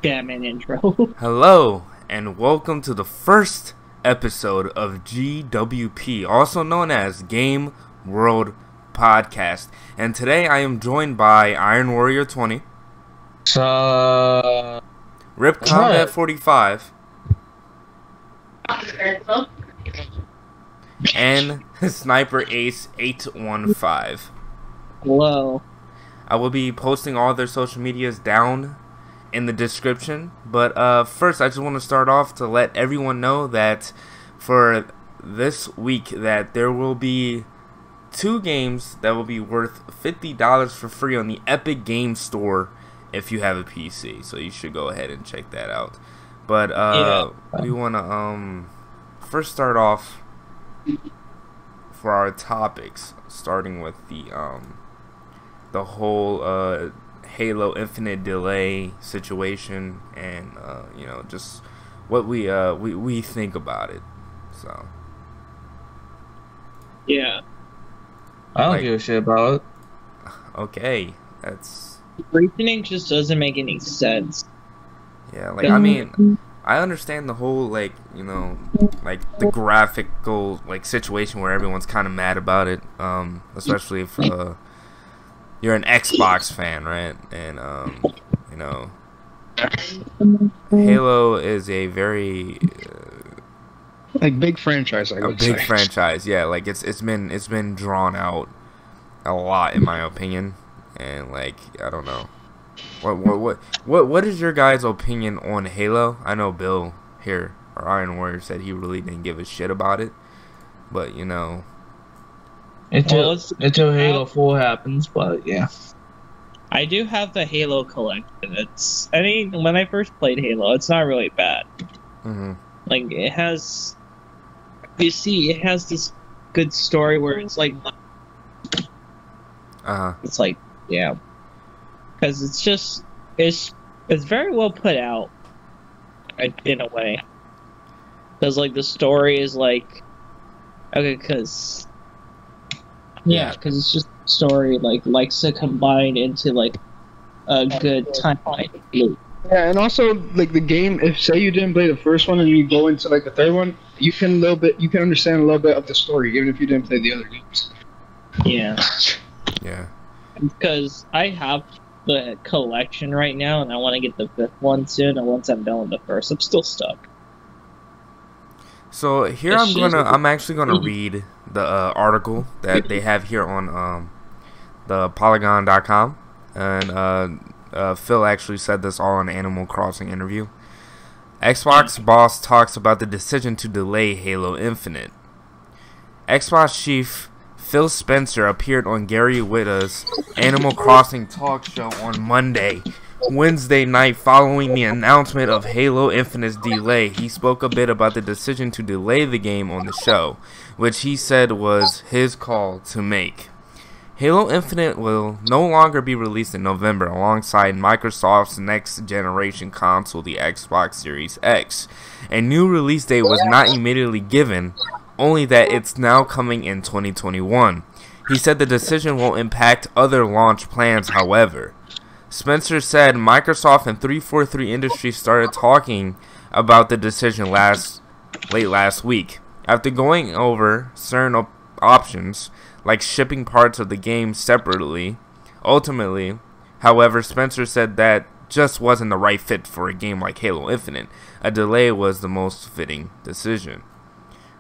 Damn an intro. Hello, and welcome to the first episode of GWP, also known as Game World Podcast. And today I am joined by Iron Warrior 20, Rip Combat 45, and Sniper Ace 815. Hello. I will be posting all their social medias down in the description, but first I just want to start off to let everyone know that for this week that there will be 2 games that will be worth $50 for free on the Epic Game Store if you have a PC, so you should go ahead and check that out. But we want to first start off for our topics, starting with the whole Halo Infinite delay situation, and just what we think about it. So Yeah. I don't give a shit about it. okay, that's Reasoning just doesn't make any sense. yeah. Like, I mean, I understand the whole like the graphical situation where everyone's kind of mad about it, especially if you're an Xbox fan, right? And Halo is a very Big franchise, I would say. a big franchise. Yeah, like it's been drawn out a lot, in my opinion, and like I don't know. What is your guys' opinion on Halo? I know Bill here, or Iron Warrior, said he really didn't give a shit about it, but Until Halo 4 happens, but yeah. I do have the Halo collection. When I first played Halo, it's not really bad. Mm-hmm. Like, it has this good story where it's like, it's like, yeah. Because it's very well put out, in a way. Because, like, the story is like, okay, because it's just a story likes to combine into like a good timeline loop. Yeah, and also like the game. If say you didn't play the first one and you go into like the third one, you can understand a little bit of the story, even if you didn't play the other games. Yeah. Yeah. Because I have the collection right now, and I want to get the 5th one soon. And once I'm done with the first, I'm still stuck. So here I'm actually gonna read the article that they have here on the Polygon.com, and Phil actually said this all in an Animal Crossing interview. Xbox boss talks about the decision to delay Halo Infinite. Xbox chief Phil Spencer appeared on Gary Whitta's Animal Crossing talk show on Wednesday night, following the announcement of Halo Infinite's delay. He spoke a bit about the decision to delay the game on the show, which he said was his call to make. Halo Infinite will no longer be released in November alongside Microsoft's next generation console, the Xbox Series X. A new release date was not immediately given, only that it's now coming in 2021. He said the decision won't impact other launch plans, however. Spencer said Microsoft and 343 Industries started talking about the decision late last week. After going over certain options, like shipping parts of the game separately, ultimately, however, Spencer said that just wasn't the right fit for a game like Halo Infinite. A delay was the most fitting decision.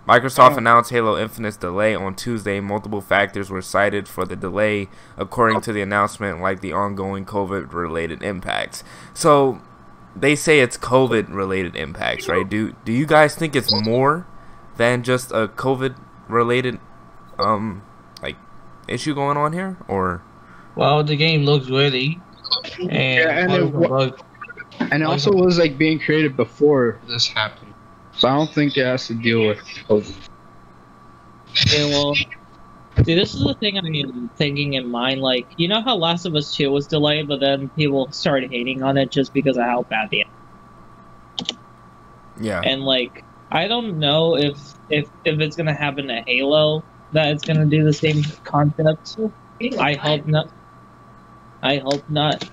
Microsoft announced Halo Infinite's delay on Tuesday. Multiple factors were cited for the delay, according to the announcement, like the ongoing COVID-related impacts. So, they say it's COVID-related impacts, right? Do you guys think it's more than just a COVID-related issue going on here, or? Well, the game looks ready, and it also was like being created before this happened. So I don't think it has to deal with COVID. Yeah, well, see, this is the thing I'm thinking in mind. Like, you know how Last of Us 2 was delayed, but then people started hating on it just because of how bad the. Yeah. And like, I don't know if it's gonna happen to Halo, that it's gonna do the same concept. I hope not.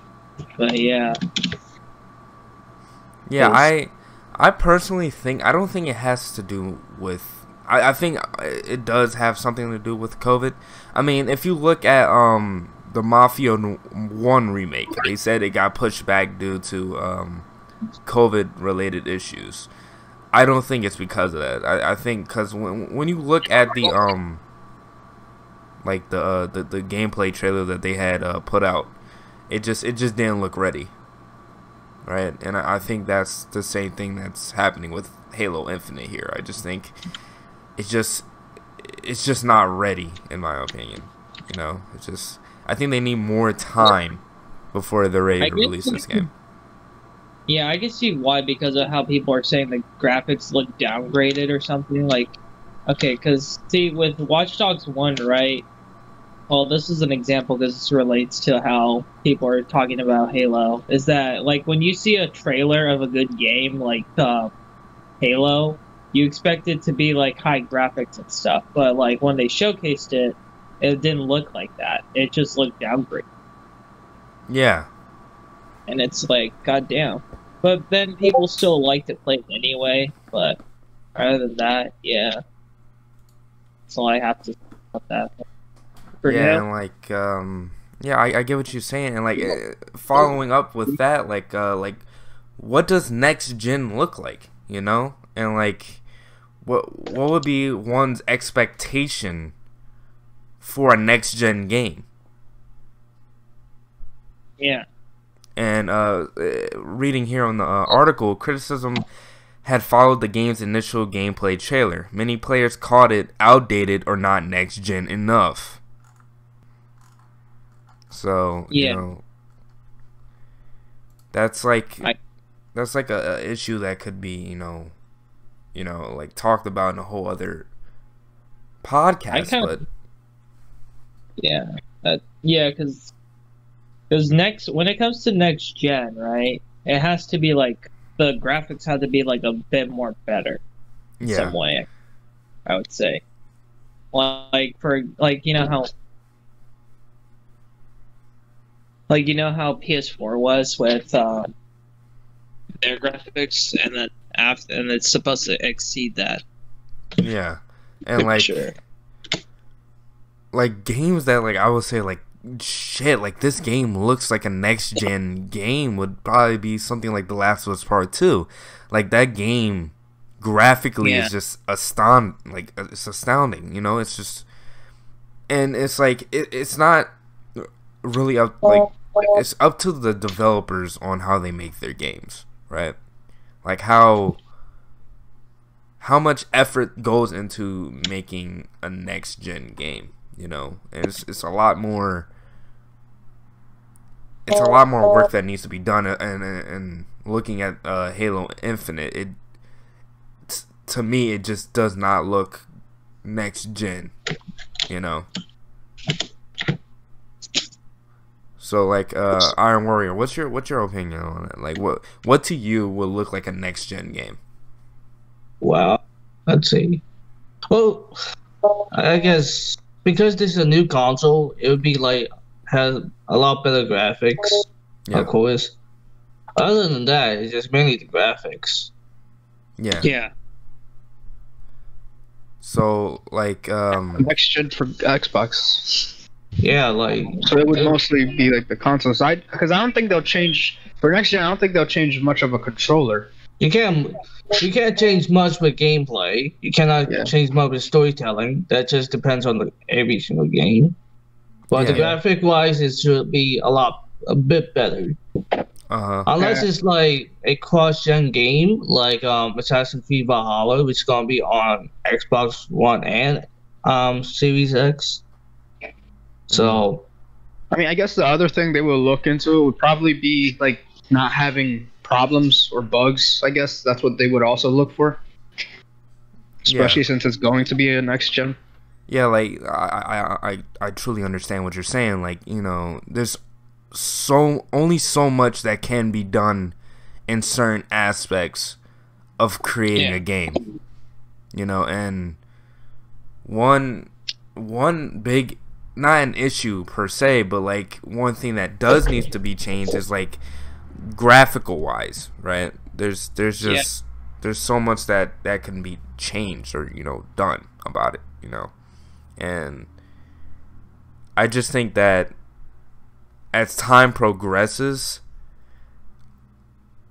But yeah. Yeah, 'Cause- I personally think I don't think it has to do with. I think it does have something to do with COVID. I mean, if you look at the Mafia 1 remake, they said it got pushed back due to COVID related issues. I don't think it's because of that. I think because when you look at the like the gameplay trailer that they had put out, it just didn't look ready, right? And I think that's the same thing that's happening with Halo Infinite here. I just think it's just not ready, in my opinion. You know, I think they need more time before they're ready to release this game. Yeah, I can see why, because of how people are saying the graphics look downgraded or something. Like, okay, because, see, with Watch Dogs 1, right? Well, this is an example because this relates to how people are talking about Halo. Is that, like, when you see a trailer of a good game, like Halo, you expect it to be, like, high graphics and stuff. But, like, when they showcased it, it didn't look like that. It just looked downgraded. Yeah. And it's like, goddamn. But then people still like to play it anyway. But other than that, yeah. That's all I have to say about that. For Yeah, now. and like, yeah, I get what you're saying, and like, following up with that, like, what does next gen look like, you know? And like, what would be one's expectation for a next gen game? Yeah. And reading here on the article, criticism had followed the game's initial gameplay trailer. Many players called it outdated or not next gen enough. So, Yeah. you know, that's like a issue that could be, you know, like talked about in a whole other podcast. But yeah, yeah, because when it comes to next gen, right? It has to be like the graphics have to be like a bit more better in some way. I would say, like for like you know how. Like, you know how PS4 was with their graphics, and then and it's supposed to exceed that. Yeah, and like, sure. Like games that like I would say like shit, like this game looks like a next gen game would probably be something like The Last of Us Part 2. Like that game graphically is just astounding. It's astounding, you know. It's just, and it's like it's not really up it's up to the developers on how they make their games, right? Like how much effort goes into making a next gen game, you know? And it's a lot more work that needs to be done. And looking at Halo Infinite, to me it just does not look next gen, you know. So like Iron Warrior, what's your opinion on it? Like what to you will look like a next gen game? Well, let's see. Well, I guess because this is a new console, it would be like has a lot better graphics, of course. Other than that, it's just mainly the graphics. Yeah. Yeah. So like next gen for Xbox. Yeah, like so it would mostly be like the console side, because I don't think they'll change for next gen. I don't think they'll change much of a controller. You can't change much with gameplay. You cannot change much with storytelling. That just depends on every single game. But the graphic wise, it should be a bit better. Unless it's like a cross-gen game, like Assassin's Creed Valhalla, which is gonna be on Xbox One and Series X. So, I mean, I guess the other thing they will look into would probably be like not having problems or bugs. I guess that's what they would also look for, especially since it's going to be a next gen. Yeah, like I truly understand what you're saying. Like, you know, there's only so much that can be done in certain aspects of creating a game, you know. And one big, not an issue per se, but like one thing that does need to be changed is like graphical wise, right? There's just there's so much that can be changed or done about it, and I just think that as time progresses,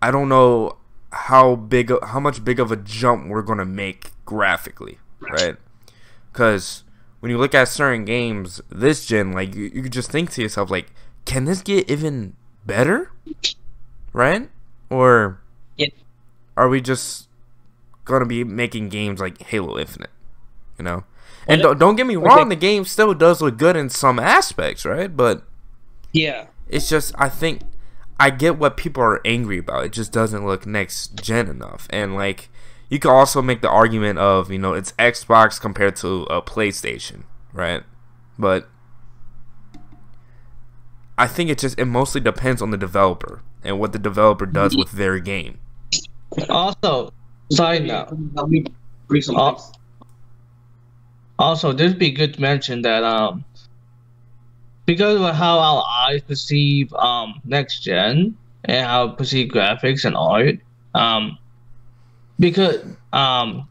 I don't know how much big of a jump we're gonna make graphically, right? Because when you look at certain games this gen, like you could just think to yourself, like, can this get even better, right? Or are we just gonna be making games like Halo Infinite, And don't get me wrong, the game still does look good in some aspects, right? But yeah, it's just, I think I get what people are angry about. It just doesn't look next gen enough. And like, you can also make the argument of, it's Xbox compared to a PlayStation, right? But I think it mostly depends on the developer and what the developer does with their game. Also, side note. Also, this would be good to mention that because of how our eyes perceive next gen and how we perceive graphics and art, because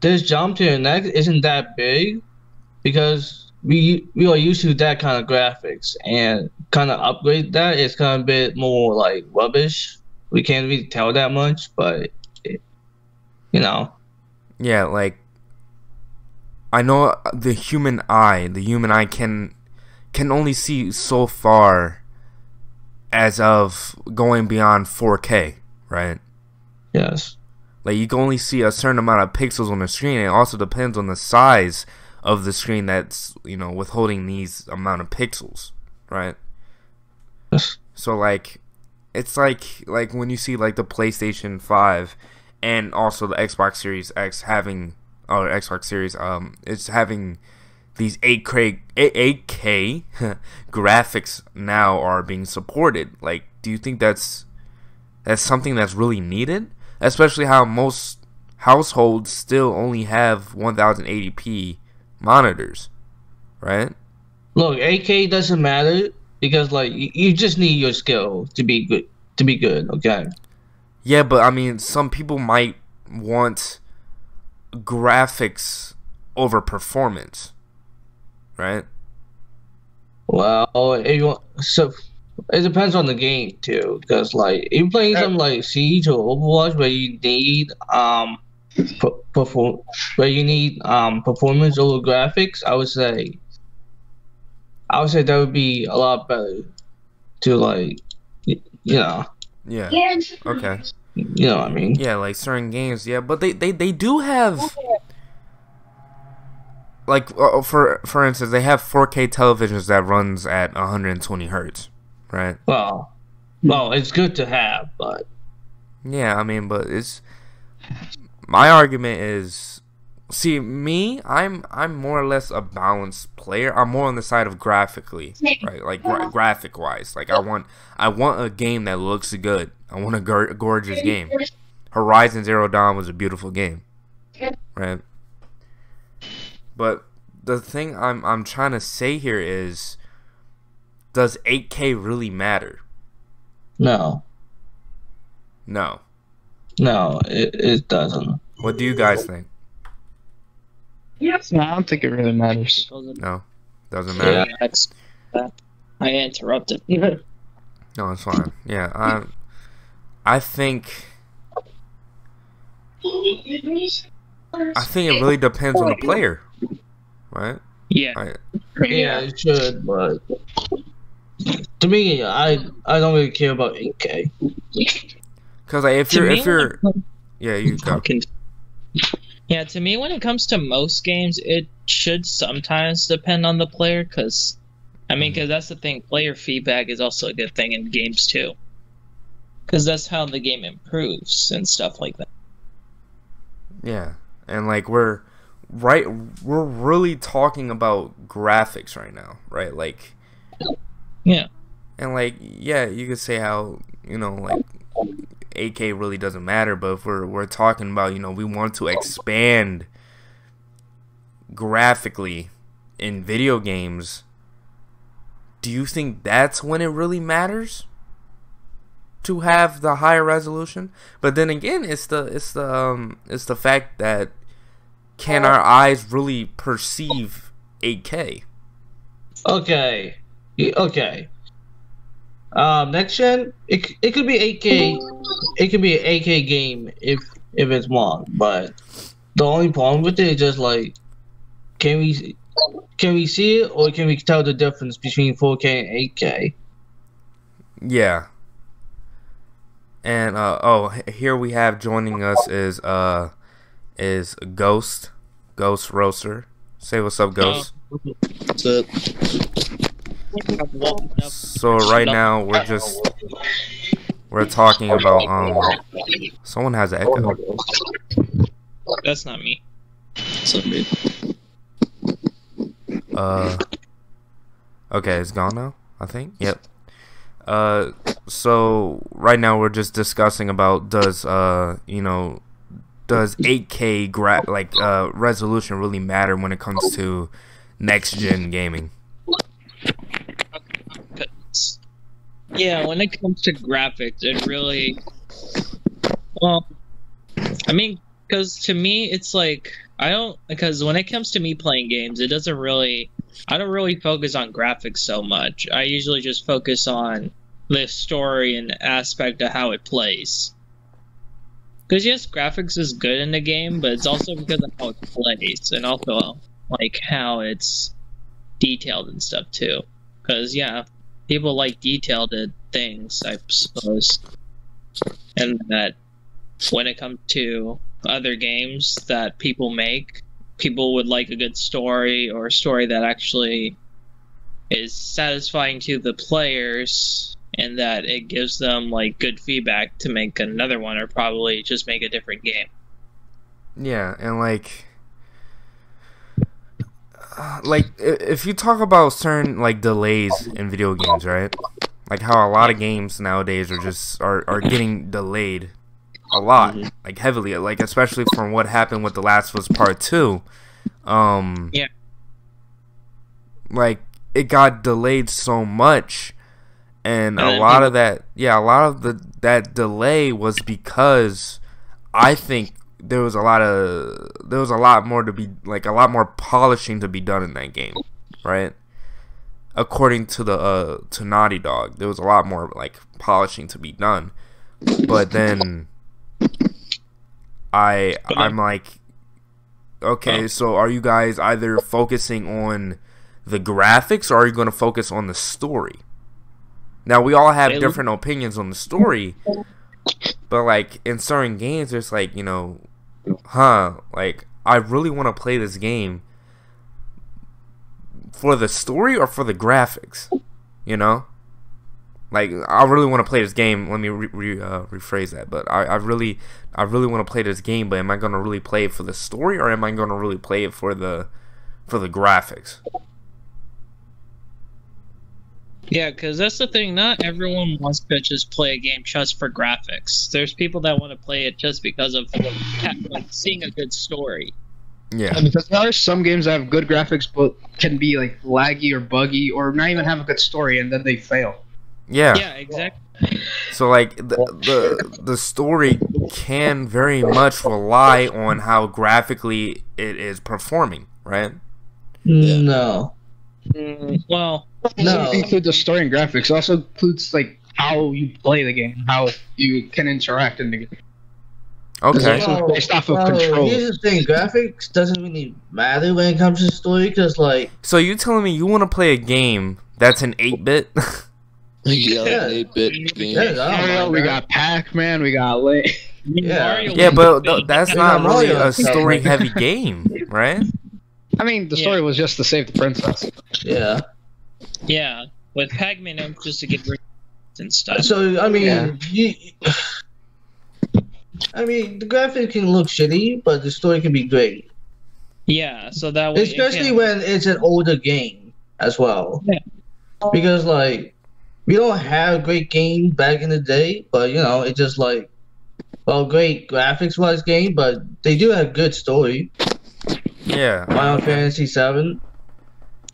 this jump to the next isn't that big because we are used to that kind of graphics, and kind of upgrade that is kind of a bit more like rubbish. We can't really tell that much, but Yeah, like, I know the human eye can only see so far as of going beyond 4K, right? Yes. Like, you can only see a certain amount of pixels on the screen. It also depends on the size of the screen that's, withholding these amount of pixels, right? Yes. So, like, it's like when you see, like, the PlayStation 5 and also the Xbox Series X or Xbox Series, it's having these 8K graphics now are being supported. Like, do you think that's something that's really needed? Especially how most households still only have 1080p monitors, right? Look, 8K doesn't matter because like you just need your skill to be good. Okay. Yeah, but I mean, some people might want graphics over performance, right? Well, it depends on the game too, because like if you're playing something like Siege or Overwatch where you need performance over graphics, I would say that would be a lot better to like Yeah. Okay. You know what I mean? Yeah, like certain games, yeah, but they do have, like, for instance, they have 4K televisions that runs at 120 hertz, right? Well, it's good to have, but yeah, I mean, but my argument is, see, me, I'm more or less a balanced player. I'm more on the side of graphically, right? Like graphic wise, like I want a game that looks good. I want a gorgeous game. Horizon Zero Dawn was a beautiful game, right? But the thing I'm trying to say here is, does 8K really matter? No, it doesn't. What do you guys think? Yes, no, I don't think it really matters. No, doesn't matter. Yeah, I interrupted. No, it's fine. Yeah, I think it really depends on the player, right? Yeah. Yeah, it should, but to me, I don't really care about 8K. Because if you're yeah, you go. Yeah, to me, when it comes to most games, it should sometimes depend on the player, because that's the thing. Player feedback is also a good thing in games too, because that's how the game improves and stuff like that. Yeah, and like we're really talking about graphics right now, right? Like, yeah, and like, yeah, you could say how like 8K really doesn't matter, but if we're talking about, we want to expand graphically in video games, do you think that's when it really matters? to have the higher resolution, but then again, it's the fact that can our eyes really perceive 8K? Okay. Okay. Next gen, it could be 8K. It could be an 8K game if it's one, but the only problem with it is just like, can we see it, or can we tell the difference between 4K and 8K? Yeah. And oh, here we have joining us is Ghost Roaster. Say what's up, Ghost. What's up? So right now we're talking about someone has an echo. That's not me. That's not me. Okay, it's gone now, I think. Yep. So right now we're just discussing about does 8K resolution really matter when it comes to next gen gaming? Yeah, when it comes to graphics, it really, well, I mean, because to me, it's like, because when it comes to me playing games, I don't really focus on graphics so much. I usually just focus on the story and aspect of how it plays. Because yes, graphics is good in the game, but it's also because of how it plays, and also, like, how it's detailed and stuff, too. Because, yeah, people like detailed things, I suppose. And that when it comes to other games that people make, people would like a good story, or a story that actually is satisfying to the players, and that it gives them like good feedback to make another one, or probably just make a different game. Yeah, and like if you talk about certain like delays in video games, right? Like how a lot of games nowadays are getting delayed a lot, like heavily, like especially from what happened with The Last of Us Part 2. Yeah. Like it got delayed so much, and a lot of that delay was because I think there was a lot more to be, like a lot more polishing to be done in that game, right? According to to Naughty Dog, there was a lot more like polishing to be done. But then I'm like, okay, so are you guys either focusing on the graphics, or are you going to focus on the story? Now, we all have different opinions on the story, but like in certain games, there's like, like I really want to play this game for the story or for the graphics, Like I really want to play this game. Let me rephrase that. But I really want to play this game. But am I going to really play it for the story, or am I going to really play it for the graphics? Yeah, because that's the thing. Not everyone wants to just play a game just for graphics. There's people that want to play it just because of like seeing a good story. Yeah, because there are some games that have good graphics but can be like laggy or buggy, or not even have a good story, and then they fail. Yeah. Yeah, exactly. So like the story can very much rely on how graphically it is performing, right? No. Well, It doesn't include the story and graphics. It also includes like how you play the game, how you can interact in the game. Okay. Based off of control. Here's the thing: graphics doesn't really matter when it comes to story, because like. So you telling me you want to play a game that's an 8-bit? Yeah, 8-bit game. Yeah, we got Pac-Man, we got Link. Yeah, but that's not really a story-heavy game, right? I mean, the story was just to save the princess. Yeah. Yeah, with Pac-Man, it was just to get rid of and stuff. So I mean, the graphics can look shitty, but the story can be great. Yeah, so that way, especially when it's an older game as well. Yeah. Because like we don't have a great game back in the day, but it's just like, great graphics-wise game, but they do have good story. Yeah. Final Fantasy VII.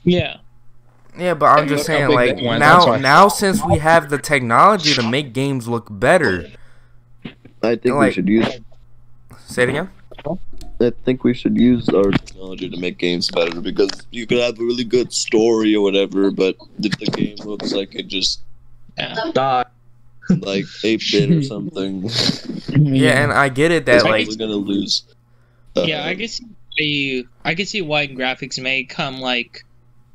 Yeah. Yeah, but I'm just saying, big like, that went, that's why. now since we have the technology to make games look better, I think we like, should use. say it again. I think we should use our technology to make games better, because you could have a really good story or whatever, but if the game looks like it just Die. like 8-bit or something, Yeah, and I get it that, it's like, probably gonna lose. Yeah, I can see why graphics may come like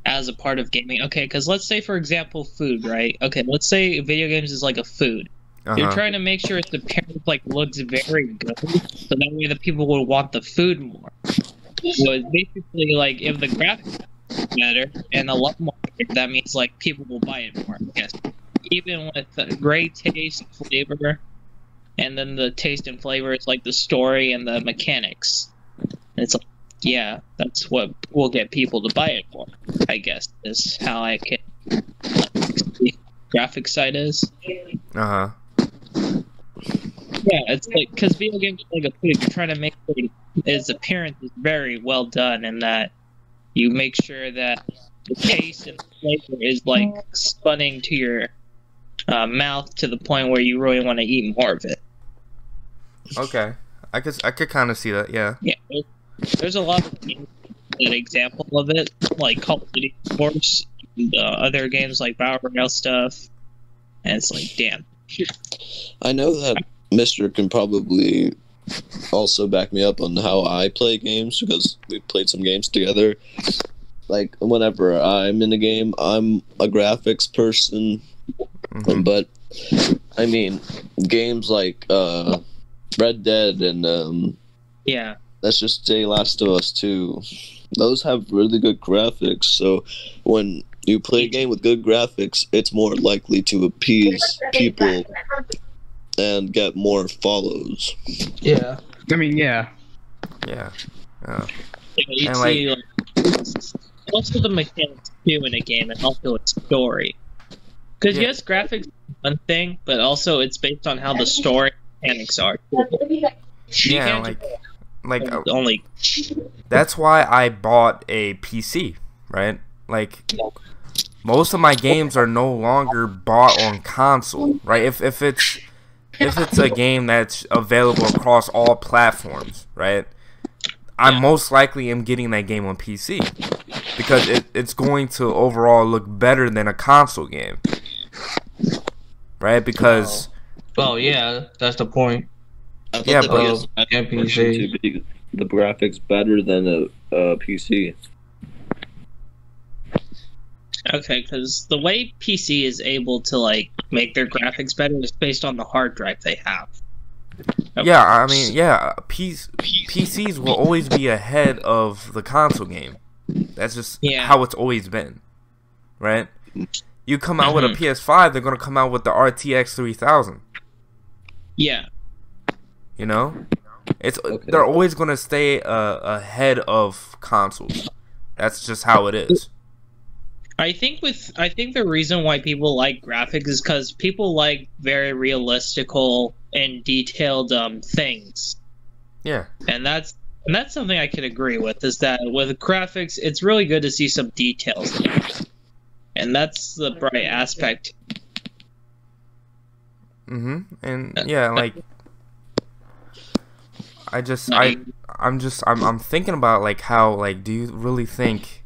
as a part of gaming. Okay, because let's say, for example, food, right? Okay, let's say video games is like a food. You're trying to make sure the appearance like looks very good, so that way the people will want the food more. So it's basically like if the graphics are better and a lot more, that means like people will buy it more. Yes, even with great taste, flavor, and then the taste and flavor is like the story and the mechanics. And it's like, yeah, that's what will get people to buy it more, I guess, is how I can the graphic side is. Yeah, it's like, because video games are like a food, you're trying to make sure its appearance is very well done, and that you make sure that the taste and flavor is like stunning to your mouth to the point where you really want to eat more of it. Okay, I could kind of see that. Yeah. Yeah, there's a lot of games an example of it, like Call of Duty, of course, and other games like Battle Royale stuff, and it's like, damn. I know that Mister can probably also back me up on how I play games, because we've played some games together. Like, whenever I'm in a game, I'm a graphics person, but I mean, games like Red Dead and yeah, let's just say Last of Us 2, those have really good graphics, so when you play a game with good graphics, it's more likely to appease people and get more follows. Yeah. I mean, yeah. Yeah. you And, see, like, also the mechanics too in a game, and also its story. Because yes, graphics is one thing, but also it's based on how the story mechanics are. Yeah, like only. that's why I bought a PC, right? Like, most of my games are no longer bought on console, right? If it's a game that's available across all platforms, right? I most likely am getting that game on PC because it's going to overall look better than a console game, right? Because well, yeah, that's the point. I thought Yeah, that but- was NPC. to be the graphics better than a PC. Okay, because the way PC is able to like make their graphics better is based on the hard drive they have. yeah, I mean, yeah, PCs will always be ahead of the console game. That's just how it's always been, right? You come out with a PS5, they're gonna come out with the RTX 3000. Yeah. You know, they're always gonna stay ahead of consoles. That's just how it is. I think the reason why people like graphics is because people like very realistical and detailed things. Yeah. And that's something I can agree with, is that with graphics it's really good to see some details. And that's the bright aspect. And yeah, like I'm thinking about like how, like, do you really think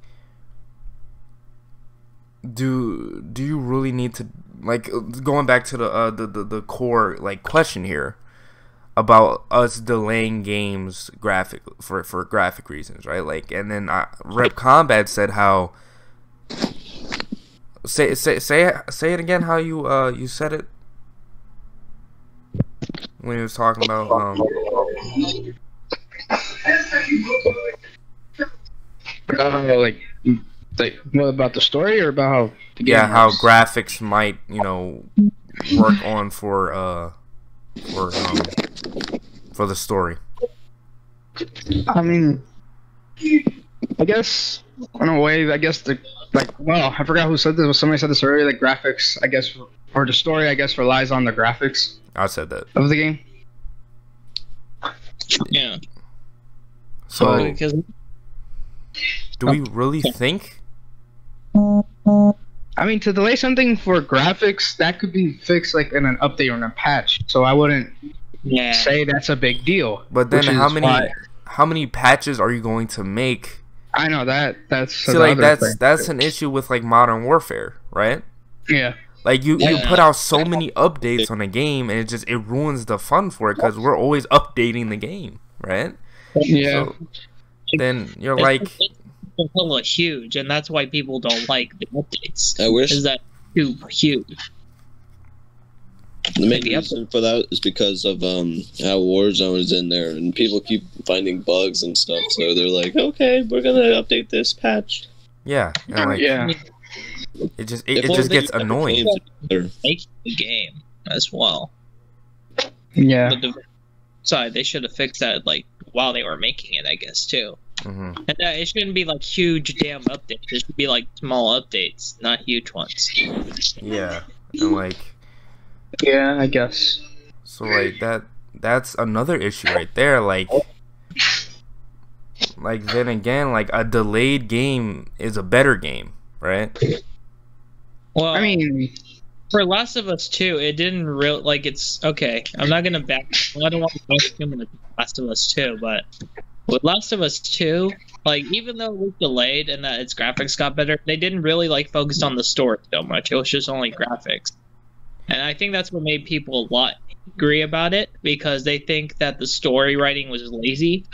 do you really need to, like, going back to the core like question here about us delaying games for graphic reasons, right? Like, and then Rep Combat said how say it again, how you said it when he was talking about like what about the story or about how the game how works? graphics might, work on for the story. I mean, I guess in a way, I guess I forgot who said this. Somebody said this earlier. Like, graphics, I guess, or the story, I guess, relies on the graphics I said that. of the game. Yeah. So, Because do we really think I mean, to delay something for graphics, that could be fixed like in an update or in a patch. So I wouldn't say that's a big deal. But then how many patches are you going to make? I know that's see, like that's an issue with like Modern Warfare, right? Yeah. Like you put out so many updates on a game, and it ruins the fun for it because we're always updating the game, right? Yeah. So then you're like, it's huge, and that's why people don't like the updates. I wish is that too huge. The main reason for that is because of how Warzone is in there, and people keep finding bugs and stuff. So they're like, "Okay, we're gonna update this patch." Yeah, and like, it just gets annoying. Make the game as well. Yeah. But they should have fixed that like while they were making it, I guess too. Mm-hmm. And it shouldn't be like huge damn updates. It should be like small updates, not huge ones. Yeah, and like. Yeah, I guess. So like that's another issue right there. Like then again, like a delayed game is a better game, right? Well, I mean, for Last of Us 2, it didn't real like it's okay. I'm not gonna back. I don't want to go to Last of Us 2, but with Last of Us 2, like even though it was delayed and that its graphics got better, they didn't really like focus on the story so much. It was just only graphics. And I think that's what made people a lot angry about it, because they think that the story writing was lazy.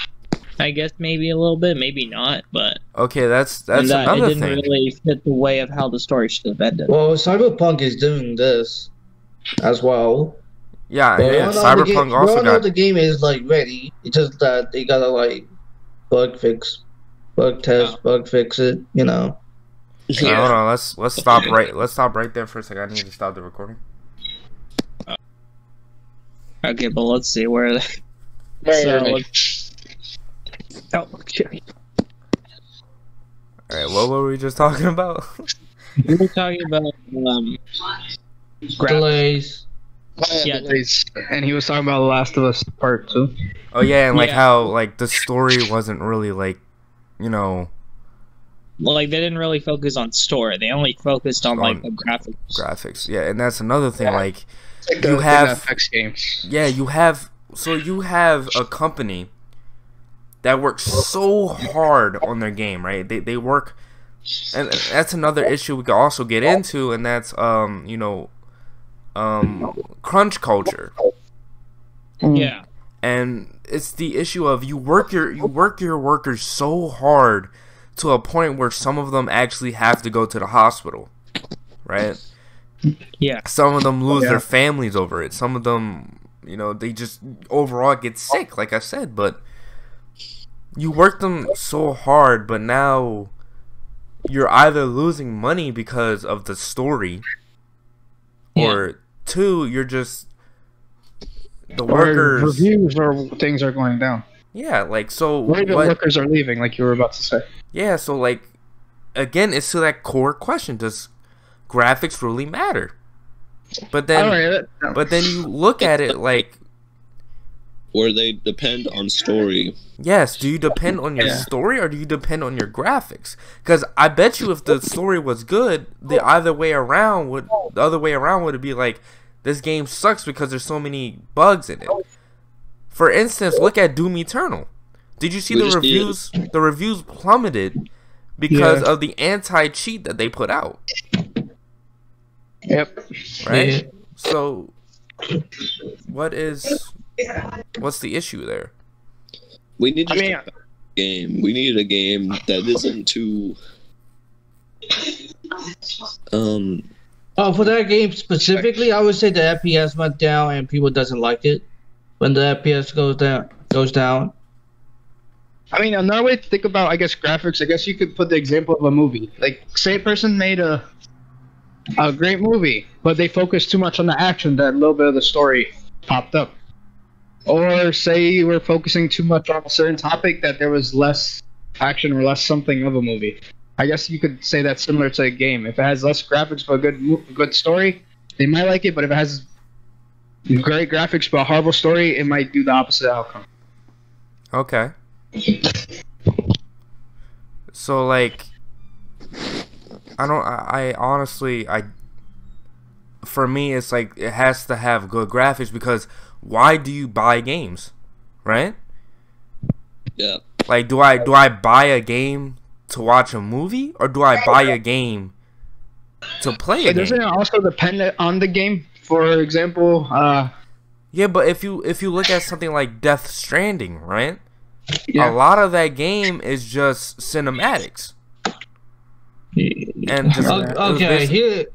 I guess maybe a little bit, maybe not, but okay, that's another thing. It didn't really fit the way of how the story should have ended. Well, Cyberpunk is doing this as well. Yeah, Cyberpunk also got. The game is like ready. It's just that they gotta like bug test, bug fix it. You know. Yeah. Hold on, let's stop right there for a second. I need to stop the recording. Okay, but let's see where. Okay. Alright, what were we just talking about? We were talking about delays. Yeah, delays. And he was talking about The Last of Us Part 2. Oh yeah, and like how like the story wasn't really like, you know. Well, like they didn't really focus on story. They only focused on like the graphics. Graphics, yeah, and that's another thing. Like you have games. Yeah, you have a company that works so hard on their game, right? They work, and that's another issue we could also get into, and that's crunch culture. Yeah, and it's the issue of you work your workers so hard to a point where some of them actually have to go to the hospital, right? Yeah. Some of them lose their families over it. Some of them, they just overall get sick, like I said. But you work them so hard, but now you're either losing money because of the story, or two, you're just the workers. Reviews or things are going down. Yeah, like so. Or even workers are leaving, like you were about to say. Yeah, so like, again, it's to that core question: does graphics really matter? But then, you look at it like, where they depend on story. Yes, do you depend on your story or do you depend on your graphics? Because I bet you, if the story was good, the other way around would be like, this game sucks because there's so many bugs in it. For instance, look at Doom Eternal. Did you see the reviews? The reviews plummeted because of the anti-cheat that they put out. Yep. Right? Yeah. So, what's the issue there? We need a game. We need a game that isn't too... Oh, for that game specifically, I would say the FPS went down and people doesn't like it. When the FPS goes down. I mean, another way to think about, I guess, graphics, I guess you could put the example of a movie. Like, say a person made a great movie, but they focused too much on the action that a little bit of the story popped up. Or say you were focusing too much on a certain topic that there was less action or less something of a movie. I guess you could say that's similar to a game. If it has less graphics but a good story, they might like it, but if it has great graphics but a horrible story, it might do the opposite outcome. Okay. So, like, I honestly, for me, it's like it has to have good graphics because why do you buy games, right? Yeah. Like, do I buy a game to watch a movie, or do I buy a game to play a game? Doesn't it also depend on the game? For example, yeah, but if you look at something like Death Stranding, right? Yeah. A lot of that game is just cinematics. And just, okay,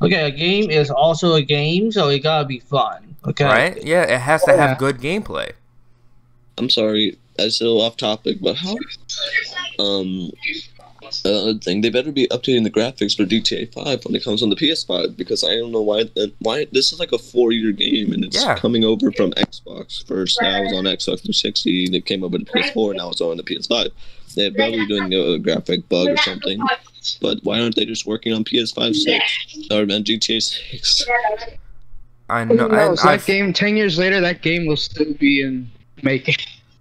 a game is also a game, so it gotta be fun. Okay. Right? Yeah, it has to have good gameplay. I'm sorry, I'm still off topic, but how? Another thing, they better be updating the graphics for GTA 5 when it comes on the PS5 because I don't know why this is like a 4-year game and it's coming over from Xbox. First, I was on Xbox 360, and it came over to PS4, now it's on the PS5. They're probably doing a graphic bug or something, but why aren't they just working on PS5 6 or on GTA 6? I know. That game 10 years later, that game will still be in making.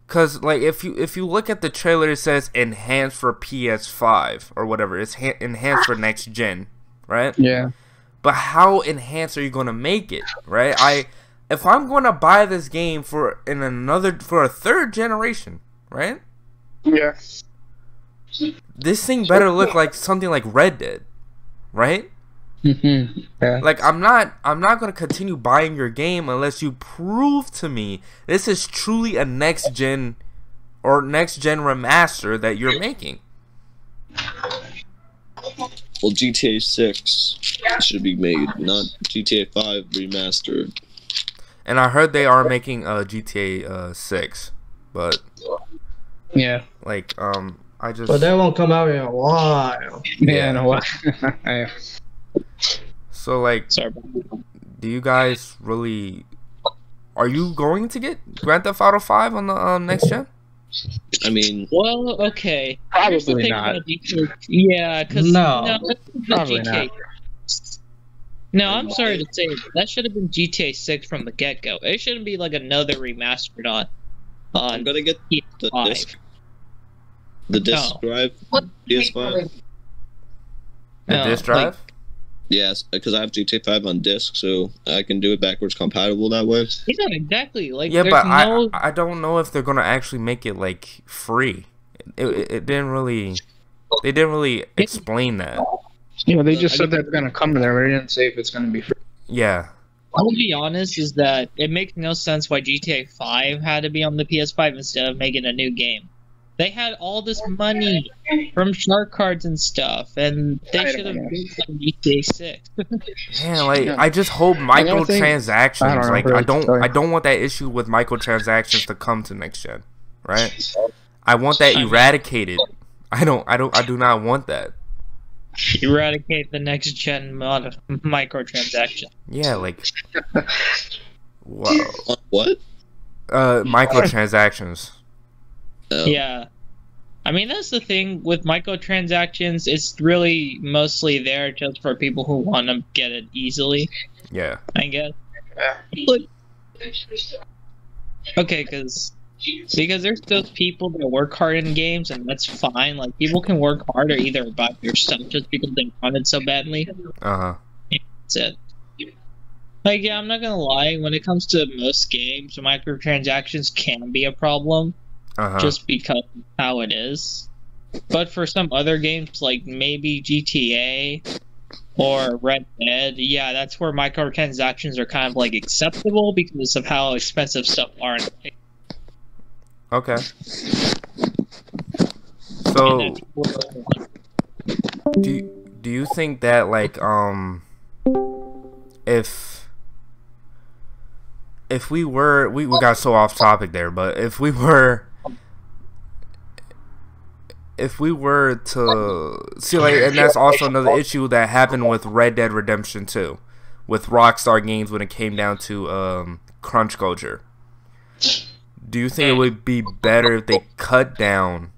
Cause like if you look at the trailer, it says enhanced for PS5 or whatever. It's enhanced for next gen, right? Yeah. But how enhanced are you gonna make it, right? If I'm gonna buy this game for a third generation, right? Yeah. This thing better look like something like Red Dead, right? Mm-hmm. Yeah. Like I'm not gonna continue buying your game unless you prove to me this is truly a next gen remaster that you're making. Well, GTA 6 should be made, not GTA 5 remastered. And I heard they are making GTA 6, but yeah, like I just. But that won't come out in a while. Yeah, in a while. So like, do you guys really? Are you going to get Grand Theft Auto 5 on the next gen? I mean, well, okay. Probably not. Yeah, because no, probably not. No, I'm sorry to say that should have been GTA 6 from the get-go. It shouldn't be like another remastered on. I'm gonna get the disc. The disc drive, PS5. The disc drive. Like, yes, because I have GTA 5 on disc, so I can do it backwards compatible that way. Yeah, exactly. Like, yeah, but I don't know if they're gonna actually make it like free. It didn't really. They didn't really explain that. Yeah, they just said that's gonna come there, but they didn't say if it's gonna be free. Yeah. I'll be honest, is that it makes no sense why GTA 5 had to be on the PS5 instead of making a new game. They had all this money from shark cards and stuff, and they should have built on GTA 6. Man, like I just hope microtransactions. Like I don't want that issue with microtransactions to come to next gen, right? I want that eradicated. I do not want that. Eradicate the next gen mod of microtransaction. Yeah, like wow. What? Microtransactions. Yeah. I mean, that's the thing with microtransactions. It's really mostly there just for people who want to get it easily. Yeah. I guess. Yeah. Okay, because there's those people that work hard in games, and that's fine. Like, people can work hard or either about your stuff just because they want it so badly. Uh-huh. That's it. Like, yeah, I'm not gonna lie. When it comes to most games, microtransactions can be a problem. Just because of how it is. But for some other games, like maybe GTA or Red Dead, yeah, that's where microtransactions are kind of like acceptable because of how expensive stuff are. Okay. So, do you think that like if we were we got so off topic there, but if we were to see, like, and that's also another issue that happened with Red Dead Redemption 2 with Rockstar Games when it came down to crunch culture. Do you think it would be better if they cut down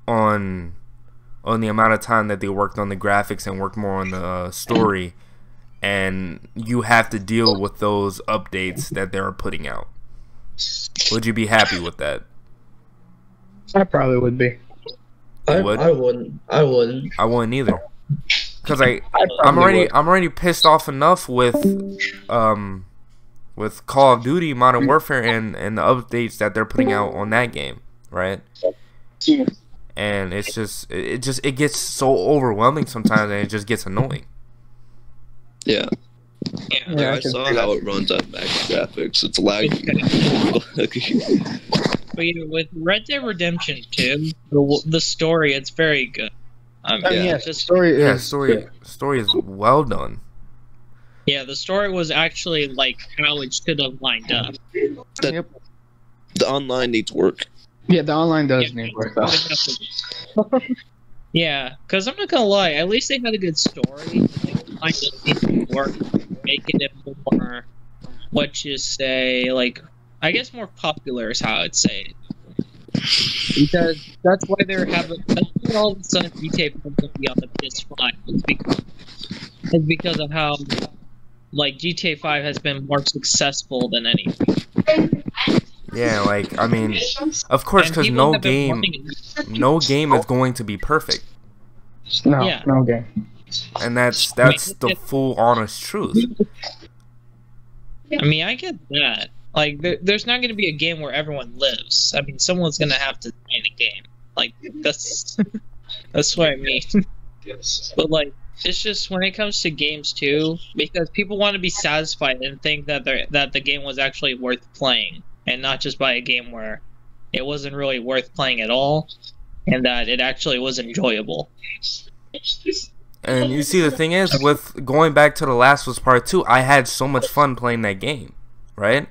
on the amount of time that they worked on the graphics and worked more on the story, and you have to deal with those updates that they're putting out? Would you be happy with that? I probably would be. I wouldn't. I wouldn't either. Because I'm already pissed off enough with Call of Duty Modern Warfare and the updates that they're putting out on that game, right? And it's just it gets so overwhelming sometimes, and it just gets annoying. Yeah. I saw how it runs at max graphics. It's laggy. But with Red Dead Redemption 2, the story, it's very good. Story is well done. Yeah, the story was actually like how it should have lined up. The online needs work. Yeah, the online does need work though. Yeah, because I'm not gonna lie, at least they had a good story. The online just needs to work, making it more, what you say, like, I guess more popular is how I'd say it. Because that's why they're having. That's why all of a sudden GTA 4 will be on the PS5. It's because of how, like, GTA 5 has been more successful than anything. Yeah, like, I mean, of course, because no game is going to be perfect. No game. And that's the full honest truth. I mean, I get that. Like, there's not going to be a game where everyone lives. I mean, someone's going to have to die in a game. Like, that's what I mean. But, like, it's just when it comes to games, too, because people want to be satisfied and think that the game was actually worth playing, and not just buy a game where it wasn't really worth playing at all, and that it actually was enjoyable. And you see, the thing is, with going back to The Last of Us Part 2, I had so much fun playing that game, right?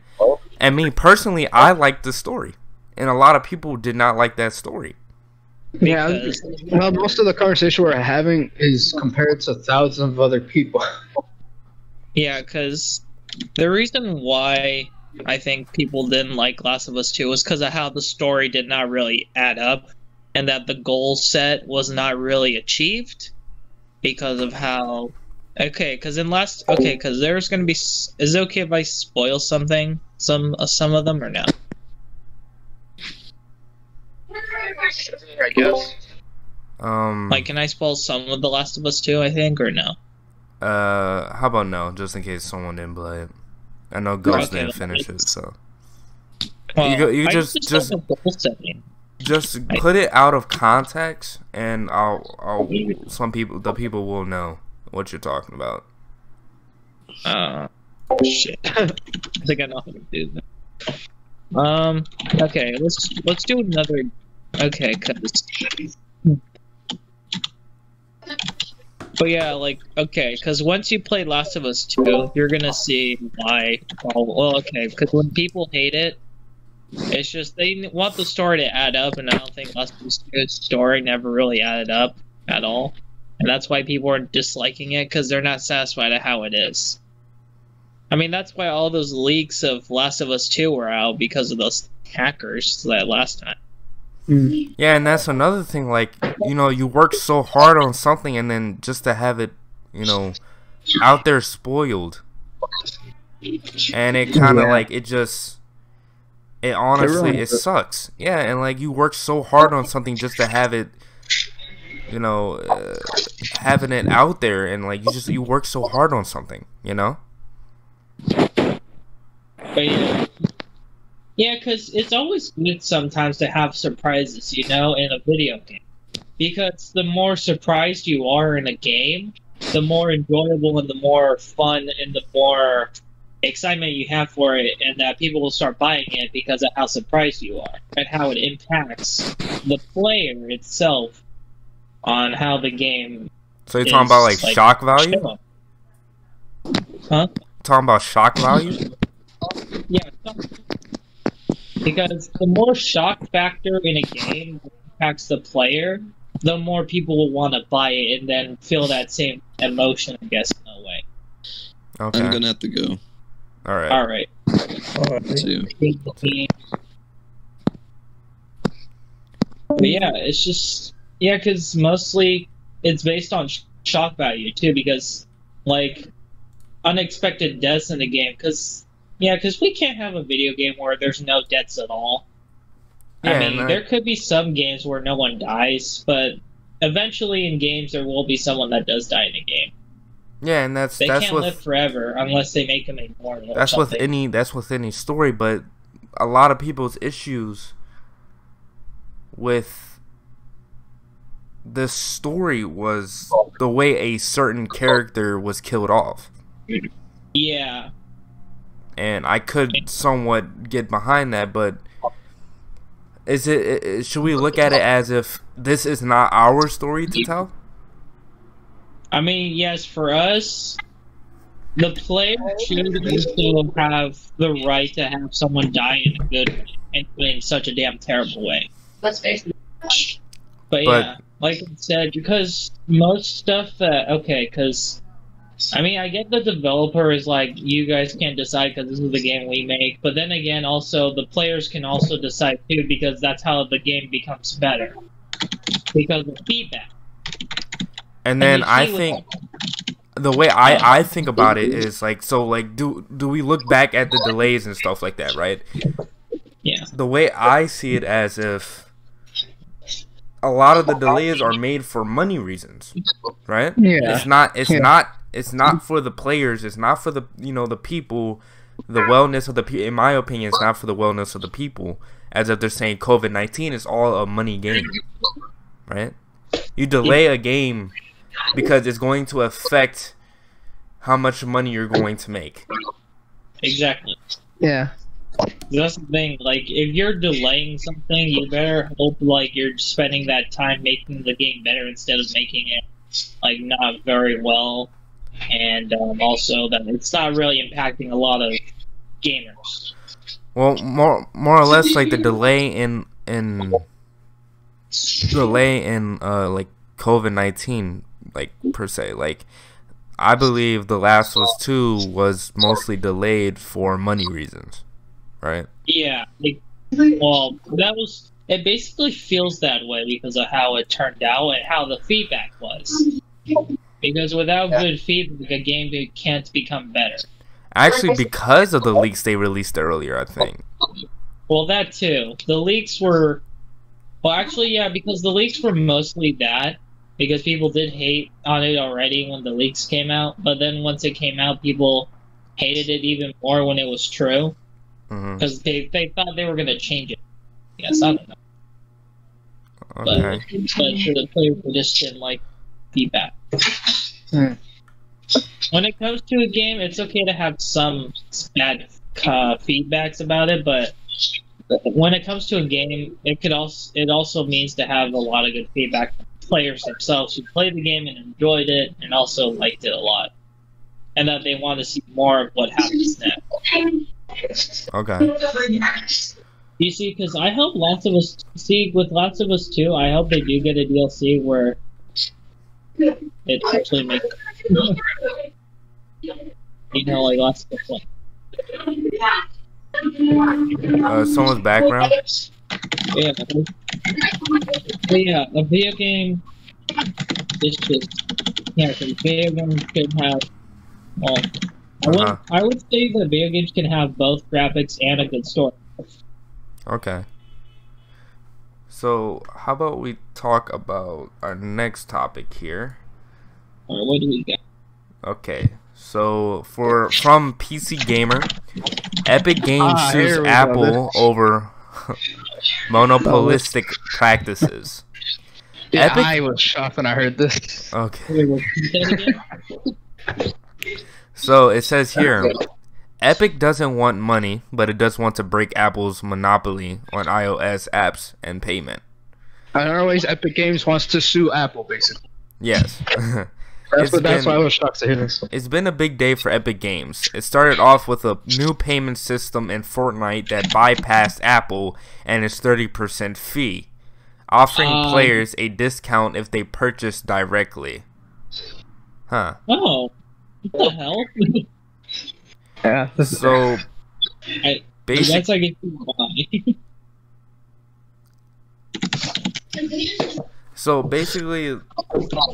And me, personally, I liked the story. And a lot of people did not like that story. Yeah, well, most of the conversation we're having is compared to thousands of other people. Yeah, because the reason why I think people didn't like Last of Us 2 was because of how the story did not really add up, and that the goal set was not really achieved because of how. Because there's gonna be. Is it okay if I spoil something? Some of them, or no? I guess. Like, can I spoil some of The Last of Us 2? I think, or no? How about no? Just in case someone didn't play it. I know Ghost didn't finish it, so. Well, you just put it out of context, and the people will know what you're talking about. Shit. I think I know how to do that. Okay, let's do another. Okay, but yeah, like, okay, because once you play Last of Us 2, you're gonna see why. Well, okay, because when people hate it, it's just they want the story to add up, and I don't think Last of Us 2's story never really added up at all, and that's why people are disliking it, because they're not satisfied at how it is. I mean, that's why all those leaks of Last of Us 2 were out, because of those hackers that last time. Yeah, and that's another thing, like, you work so hard on something, and then just to have it, out there spoiled. And it kind of, like, it honestly, it sucks. Yeah, and, like, you work so hard on something just to have it, having it out there, and, like, you work so hard on something, But yeah, because it's always good sometimes to have surprises, in a video game. Because the more surprised you are in a game, the more enjoyable and the more fun and the more excitement you have for it, and that people will start buying it because of how surprised you are, and how it impacts the player itself on how the game. So you're talking about, like, shock value? Huh? Talking about shock value? Yeah. Because the more shock factor in a game impacts the player, the more people will want to buy it and then feel that same emotion, I guess, in a way. Okay. I'm gonna have to go. Alright. See you. But yeah, it's just... Yeah, because mostly it's based on shock value, too, because, like, unexpected deaths in the game, because we can't have a video game where there's no deaths at all. Yeah, I mean, there could be some games where no one dies, but eventually in games there will be someone that does die in a game. Yeah, and that's They can't with, live forever unless they make them immortal. That's with any story, but a lot of people's issues with this story was the way a certain character was killed off. Yeah. And I could somewhat get behind that, but should we look at it as if this is not our story to tell? I mean, yes, for us, the player should also have the right to have someone die in a good way and in such a damn terrible way. Let's face it. But yeah, like I said, because most stuff because I mean, I get the developer is like, you guys can't decide because this is the game we make, but then again, also, the players can also decide too, because that's how the game becomes better. Because of feedback. And then I think the way I think about it is like, so like, do we look back at the delays and stuff like that, right? Yeah. The way I see it as if a lot of the delays are made for money reasons, right? Yeah. It's not for the players. It's not for the the people, the wellness of the people. In my opinion, it's not for the wellness of the people. As if they're saying COVID-19 is all a money game, right? You delay a game because it's going to affect how much money you're going to make. Exactly. Yeah. That's the thing. Like, if you're delaying something, you better hope like you're spending that time making the game better instead of making it like not very well, and also that it's not really impacting a lot of gamers. Well, more or less like the delay in like COVID-19, like per se, like I believe The Last of Us 2 was mostly delayed for money reasons, right? Yeah. Well, it basically feels that way because of how it turned out and how the feedback was. Because without good feedback, a game can't become better. Actually, because of the leaks they released earlier, I think. Well, that too. The leaks were... Well, actually, yeah, because the leaks were mostly that. Because people did hate on it already when the leaks came out. But then once it came out, people hated it even more when it was true. Because they thought they were going to change it. Yes, I don't know. Okay. But for the players, they just didn't like feedback. When it comes to a game, it's okay to have some bad feedbacks about it, but when it comes to a game, it also means to have a lot of good feedback from players themselves who played the game and enjoyed it and also liked it a lot, and that they want to see more of what happens next. Okay. You see, because I hope with Last of Us 2, I hope they do get a DLC where it actually makes like Last of Us 1. Someone's background? Yeah. But yeah, a video game is just... Yeah, because video games could have... Well, I would say that video games can have both graphics and a good story. Okay. So, how about we talk about our next topic here? What do we got? Okay. So, from PC Gamer, Epic Games sues Apple over monopolistic practices. Yeah, Epic... I was shocked when I heard this. Okay. So, it says here, Epic doesn't want money, but it does want to break Apple's monopoly on iOS apps and payment. In other ways, Epic Games wants to sue Apple, basically. Yes. That's why I was shocked to hear this. It's been a big day for Epic Games. It started off with a new payment system in Fortnite that bypassed Apple and its 30% fee, offering players a discount if they purchase directly. Huh. Oh, what the hell? Yeah. So, that's like a So basically,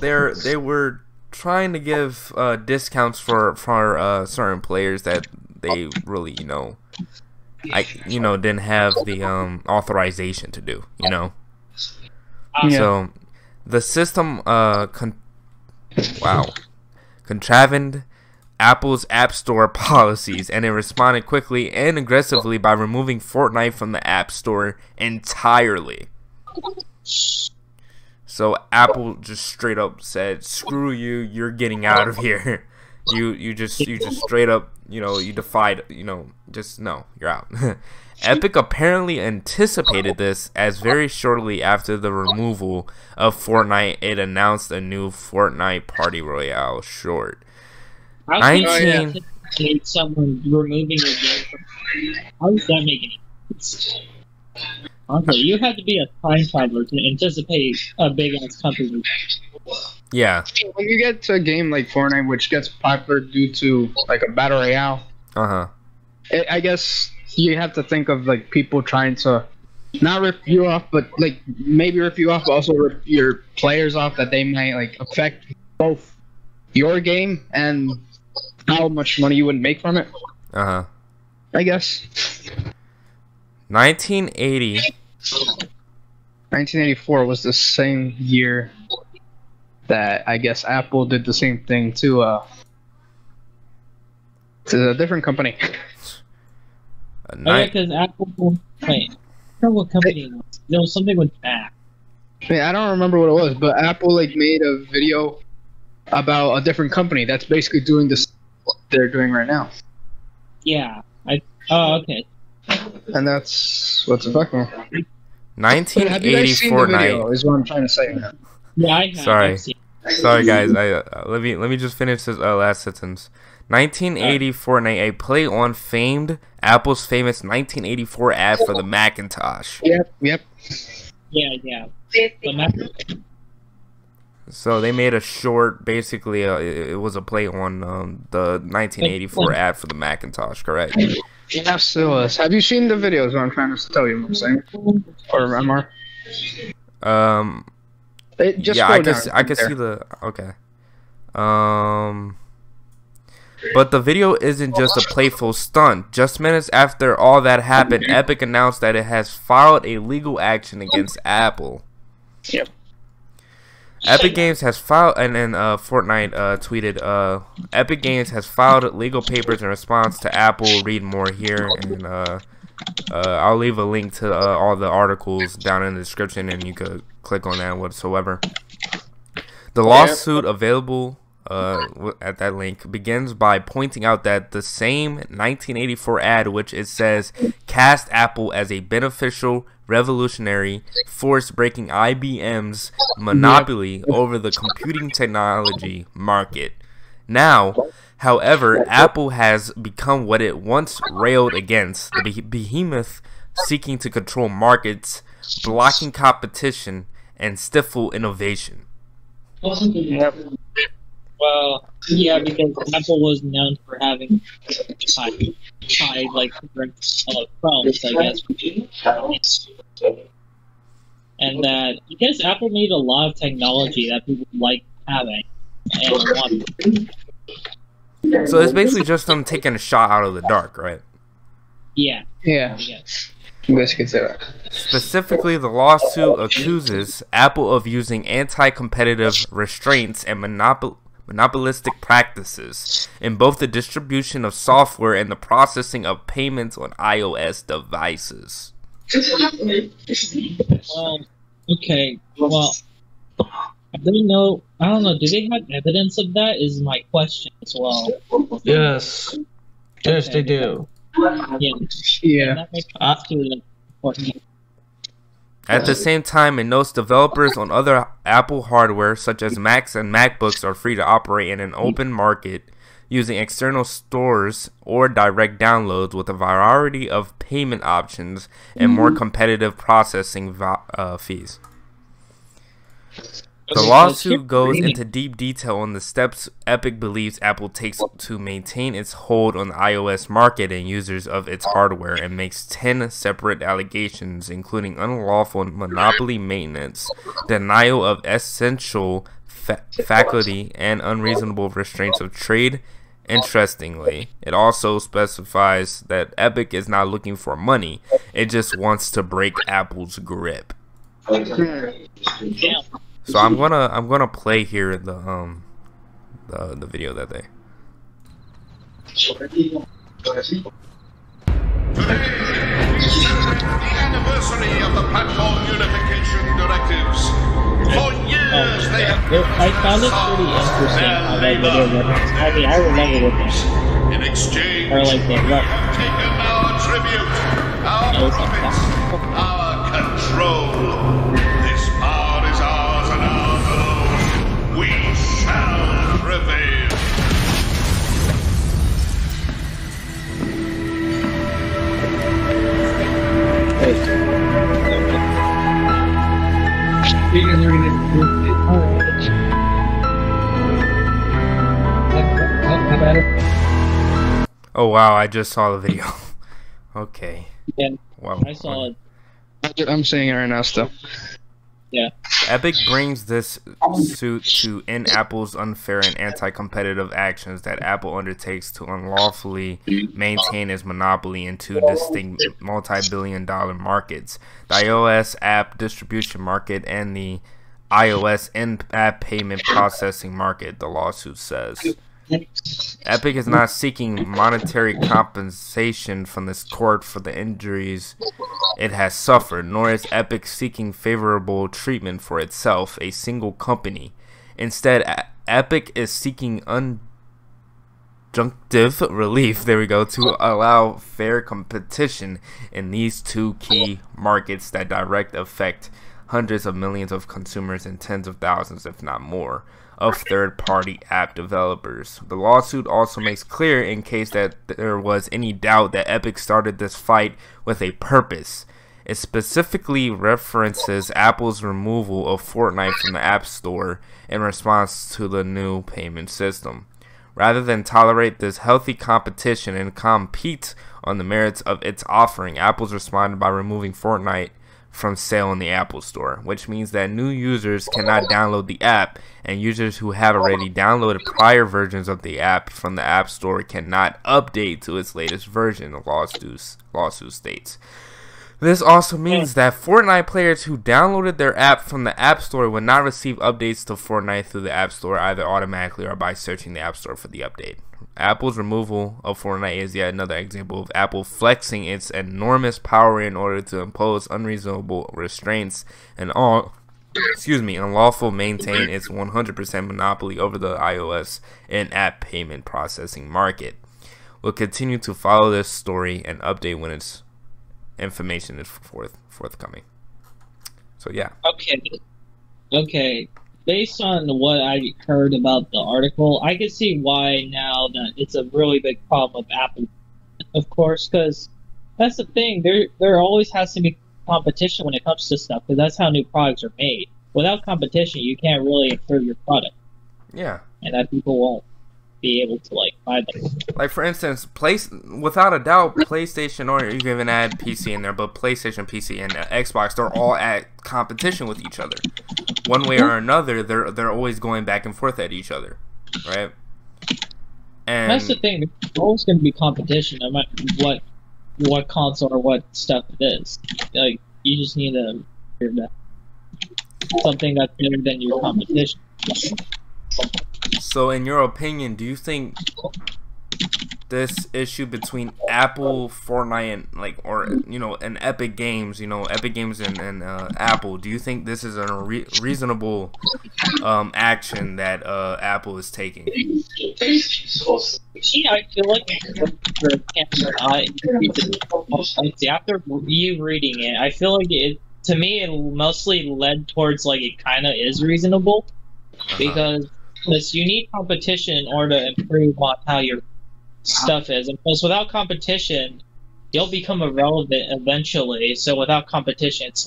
they were trying to give discounts for certain players that they really didn't have the authorization to do. Yeah. So The system contravened Apple's App Store policies, and it responded quickly and aggressively by removing Fortnite from the App Store entirely. So Apple just straight up said, "Screw you! You're getting out of here." You just straight up, you defied, just no, you're out. Epic apparently anticipated this, as very shortly after the removal of Fortnite, it announced a new Fortnite Party Royale short. How can someone removing a game from? How does that make any sense? Honestly, you have to be a time traveler to anticipate a big ass company. Yeah. When you get to a game like Fortnite, which gets popular due to like a battle royale, I guess you have to think of like people trying to not rip you off, but like maybe rip you off, but also rip your players off, that they might like affect both your game and how much money you would make from it. I guess. 1984 was the same year that I guess Apple did the same thing to a different company. Because Apple. Wait, I don't know what company it was. There was something with Mac. Yeah, I don't remember what it was, but Apple like made a video about a different company that's basically doing this what they're doing right now. Yeah. Okay. And that's what's affecting. 1980 Have you guys seen the video? Is what I'm trying to say. Yeah, I have. Sorry, guys. Let me just finish this last sentence. 1980 Fortnite, a play on famed Apple's famous 1984 ad for the Macintosh. Yep. Yeah. So they made a short. Basically, it was a play on the 1984 ad for the Macintosh. Correct? Yes, it was. Have you seen the videos? What I'm trying to tell you, what I'm saying, or MR? Yeah, I can see the But the video isn't just a playful stunt. Just minutes after all that happened, Epic announced that it has filed a legal action against Apple. Yep. Epic Games has filed, and then Fortnite tweeted, Epic Games has filed legal papers in response to Apple. Read more here, and I'll leave a link to all the articles down in the description, and you could click on that whatsoever. The lawsuit available at that link begins by pointing out that the same 1984 ad, which it says cast Apple as a beneficial revolutionary force breaking IBM's monopoly over the computing technology market. Now, however, Apple has become what it once railed against, the behemoth seeking to control markets, blocking competition, and stifle innovation. Well, yeah, because Apple was known for having high like phones, I guess. And that I guess Apple made a lot of technology that people like having and wanted. So it's basically just them taking a shot out of the dark, right? Yeah. Yeah. You guys could say that. Specifically, the lawsuit accuses Apple of using anti-competitive restraints and monopolistic practices in both the distribution of software and the processing of payments on iOS devices. Okay. Well, I don't know. Do they have evidence of that? Is my question as well. Yes. Yes, they do. Yeah. That makes sense to important. At the same time, it notes developers on other Apple hardware, such as Macs and MacBooks, are free to operate in an open market using external stores or direct downloads with a variety of payment options and more competitive processing fees. The lawsuit goes into deep detail on the steps Epic believes Apple takes to maintain its hold on the iOS market and users of its hardware, and makes 10 separate allegations, including unlawful monopoly maintenance, denial of essential faculty, and unreasonable restraints of trade. Interestingly, it also specifies that Epic is not looking for money, it just wants to break Apple's grip. So I'm gonna play here the video that they. Today celebrates the anniversary of the platform unification directives. For years they have I found it pretty interesting how that video works. I mean, I remember what that. in exchange Or like the you have taken our tribute, our profits, our control. This power is ours and ours alone. We shall prevail. Oh wow! I just saw the video. Okay. Yeah, Wow. I saw it. I'm seeing it right now still. Yeah. Epic brings this suit to end Apple's unfair and anti-competitive actions that Apple undertakes to unlawfully maintain its monopoly in two distinct multi-billion-dollar markets: the iOS app distribution market and the iOS in-app payment processing market, the lawsuit says. Epic is not seeking monetary compensation from this court for the injuries it has suffered, nor is Epic seeking favorable treatment for itself, a single company. Instead, Epic is seeking injunctive relief, to allow fair competition in these two key markets that direct affect hundreds of millions of consumers and tens of thousands, if not more, of third-party app developers. The lawsuit also makes clear, in case that there was any doubt, that Epic started this fight with a purpose. It specifically references Apple's removal of Fortnite from the App Store in response to the new payment system. Rather than tolerate this healthy competition and compete on the merits of its offering, Apple's responded by removing Fortnite from sale in the Apple Store, which means that new users cannot download the app, and users who have already downloaded prior versions of the app from the App Store cannot update to its latest version, the lawsuit states. This also means that Fortnite players who downloaded their app from the App Store would not receive updates to Fortnite through the App Store, either automatically or by searching the App Store for the update. Apple's removal of Fortnite is yet another example of Apple flexing its enormous power in order to impose unreasonable restraints and unlawful maintain its 100% monopoly over the iOS in-app payment processing market. We'll continue to follow this story and update when its information is forthcoming. So yeah. Okay. Based on what I heard about the article, I can see why now that it's a really big problem with Apple, of course, because that's the thing. There always has to be competition when it comes to stuff, because that's how new products are made. Without competition, you can't really improve your product. Yeah. And that people won't be able to buy them. Like for instance, without a doubt, PlayStation, or you can even add PC in there, but PlayStation, PC, and Xbox, they're all at competition with each other. One way or another, they're always going back and forth at each other, right? And that's the thing. There's always going to be competition, no matter what console or what stuff it is. Like, you just need something that's better than your competition. So, in your opinion, do you think this issue between Apple, Fortnite, and Epic Games, Epic Games and Apple, do you think this is a reasonable action that Apple is taking? Yeah, I feel like after you reading it, I feel like to me, it mostly led towards it kind of is reasonable, because you need competition in order to improve on how your stuff is. And plus, without competition, you'll become irrelevant eventually. So without competition, it's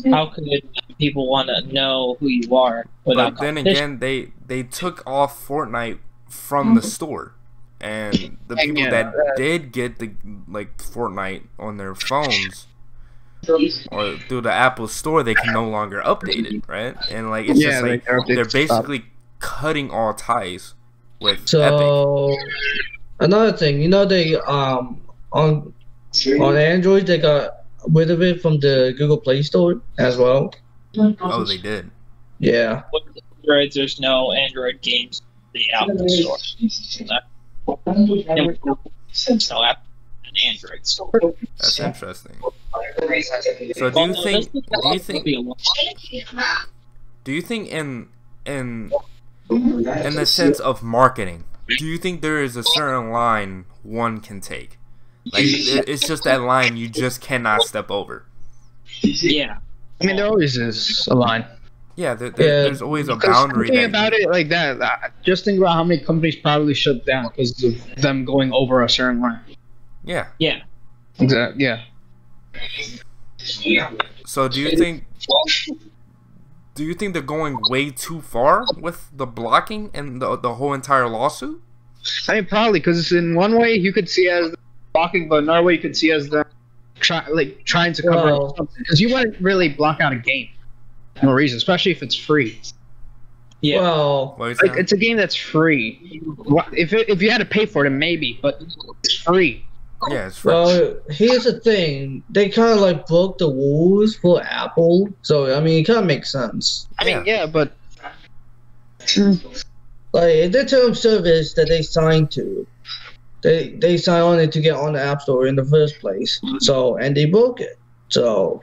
how could people want to know who you are without competition? But then again, they took off Fortnite from the store. And the people that did get the Fortnite on their phones or through the Apple Store, they can no longer update it, right? And it's just they're basically cutting all ties with Epic. Another thing, they on Android they got rid of it from the Google Play Store as well. Oh, they did. Yeah. With Androids, there's no Android games in the Apple Store. There's no Apple and Android store. That's interesting. So do you think in the sense of marketing, do you think there is a certain line one can take? Like it's just that line you just cannot step over. Yeah. I mean, there always is a line. Yeah, there's always a boundary. Thinking about it like that, just think about how many companies probably shut down because of them going over a certain line. Yeah. Yeah. Exactly. Yeah. So do you think they're going way too far with the blocking and the whole entire lawsuit? I mean, probably because in one way you could see as blocking, but another way you could see as them trying to cover up something. Because you wouldn't really block out a game for no reason, especially if it's free. Yeah. Well, like it's a game that's free. If you had to pay for it, maybe, but it's free. Yeah, it's free. Well, here's the thing: they kind of like broke the rules for Apple, so I mean, it kind of makes sense. I mean, yeah, but like it's a term service that they signed to. They signed on it to get on the App Store in the first place. So and they broke it. So.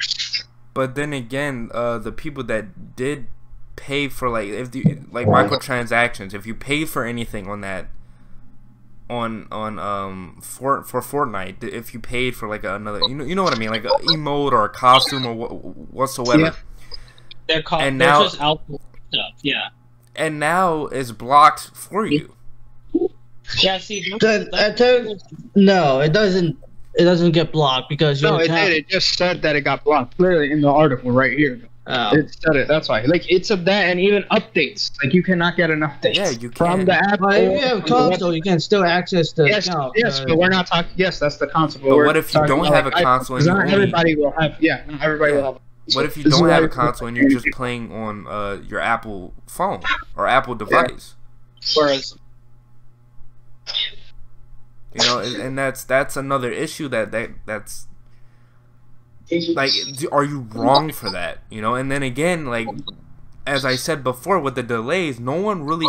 But then again, the people that did pay for like microtransactions, if you pay for anything on that. For Fortnite, if you paid for like another, you know what I mean, like an emote or a costume or whatsoever. Yeah. They're just output stuff, yeah. And now it's blocked for you. Yeah, see, no, it doesn't. It doesn't get blocked because no, it did. It just said that it got blocked. Clearly in the article right here. Oh. It said it. That's why. Like it's of that, and even updates. Like you cannot get an update. Yeah, you can. From the app. But if you have console, you can still access the account. Yes, but we're not talking. Yes, that's the console. But what if you don't have a console? And not everybody will have. Yeah, not everybody will have. What if you don't have a console and you're just playing on your Apple phone or Apple device? Whereas, you know, and that's another issue that's. Like, are you wrong for that? You know, and then again, like, as I said before, with the delays, no one really,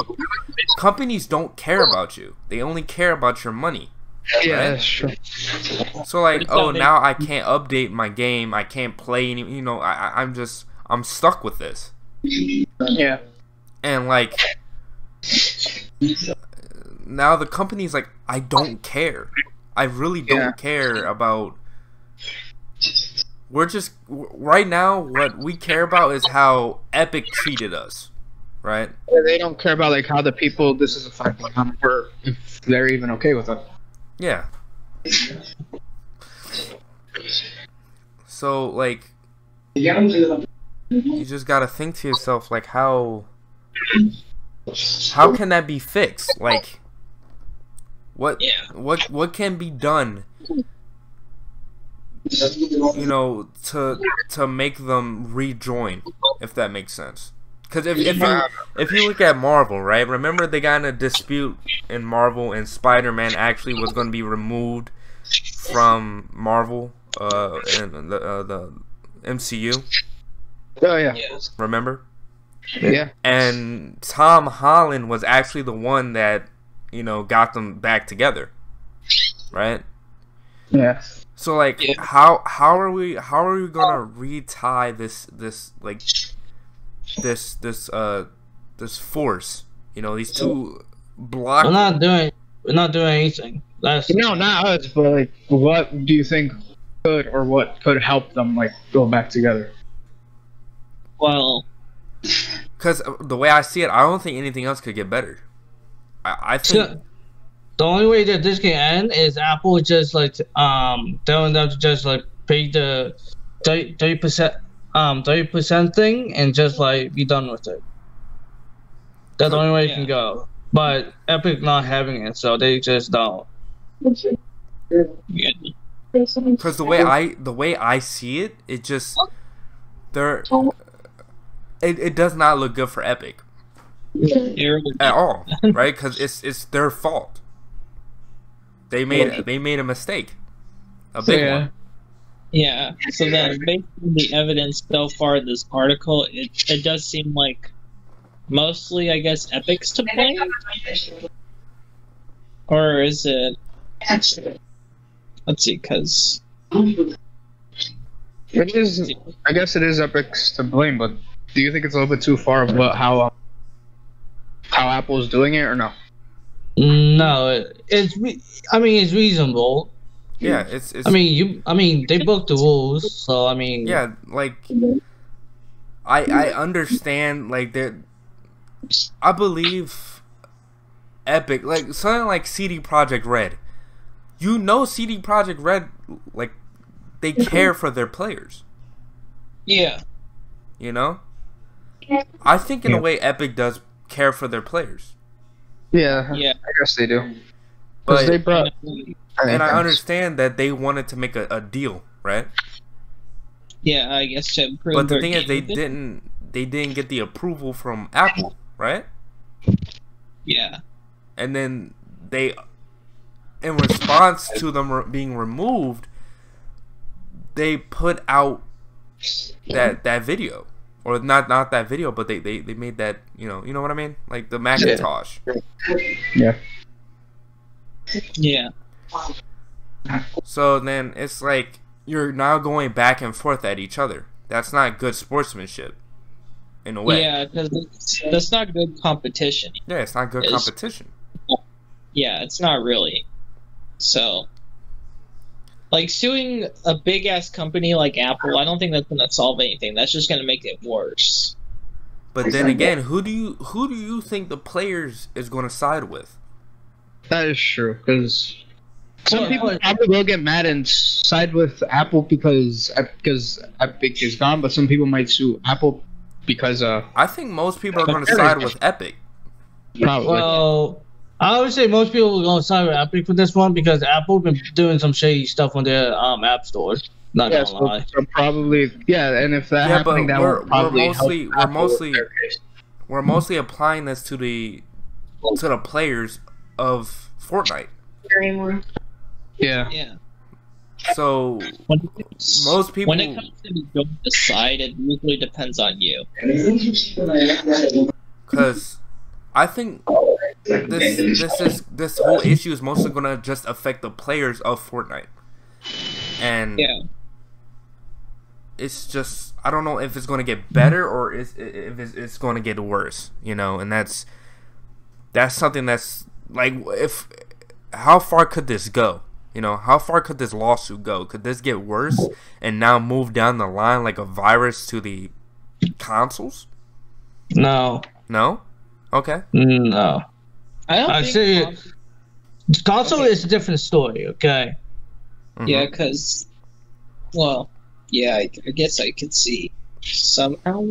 companies don't care about you. They only care about your money. Yeah, right? that's true. So like, oh, now I can't update my game. I can't play any. You know, I'm stuck with this. Yeah. And like, now the company's like, I don't care. I really don't care about. We're just right now. What we care about is how Epic treated us, right? They don't care about like how the people this is affecting them, or if they're even okay with it. Yeah. So like, you just gotta think to yourself like, how can that be fixed? Like, what can be done? You know, to make them rejoin, if that makes sense. Because if you look at Marvel, right? Remember they got in a dispute in Marvel, and Spider-Man actually was going to be removed from Marvel, and the MCU. Oh yeah. Remember? Yeah. And Tom Holland was actually the one that, you know, got them back together, right? Yeah. So like, how are we gonna retie this force? You know, these two blocks. We're not doing anything. No, not us. But like, what do you think could or what could help them like go back together? Well, because the way I see it, I don't think anything else could get better. I think. The only way that this can end is Apple just like telling them to just like pay the 30% thing and just like be done with it. That's the only way it can go. But Epic not having it, so they just don't. Because the way I see it, it just it does not look good for Epic at all, right? Because it's their fault. They made a mistake, a big one. Yeah. So then, based on the evidence so far in this article, it does seem like mostly, I guess, Epic's to blame? Or is it... Let's see, because... It is. I guess it is Epic's to blame, but do you think it's a little bit too far of how Apple's doing it, or no? No, I mean, it's reasonable. Yeah, it's. I mean, they broke the rules, so I mean. Yeah, like. I understand, like, I believe Epic, like, something like CD Projekt Red. You know CD Projekt Red, like, they care for their players. Yeah. You know? I think in a way Epic does care for their players. Yeah. Yeah. I guess they do. But, they brought... And I understand that they wanted to make a deal, right? Yeah, I guess to improve. But the thing is, they didn't get the approval from Apple, right? Yeah. And then they, in response to them being removed, they put out that video, or not that video, but they made that, you know what I mean, like the Macintosh. Yeah. Yeah. So then it's like you're now going back and forth at each other. That's not good sportsmanship, in a way. Yeah, because that's not good competition. Yeah, it's not good competition. Yeah, it's not really. So, like, suing a big-ass company like Apple, I don't think that's going to solve anything. That's just going to make it worse. But then again, who do you think the players is going to side with? That is true, because some people probably will get mad and side with Apple because Epic is gone, but some people might sue Apple because I think most people are going to side with Epic. Probably. Well, I would say most people are going to side with Epic for this one because Apple been doing some shady stuff on their app store. Not gonna lie. So probably, yeah. And if that happening, that will probably we're mostly applying this to the players of Fortnite. Yeah. Yeah. So most people, when it comes to going to side, it usually depends on you. Because I think this whole issue is mostly gonna just affect the players of Fortnite, and yeah. It's just, I don't know if it's gonna get better or if it's gonna get worse, and that's something that's like, how far could this go? How far could this lawsuit go? Could this get worse and now move down the line like a virus to the consoles? No. No? Okay. No. I say console is a different story, okay? Mm-hmm. Yeah, because, well, yeah, I guess I could see somehow.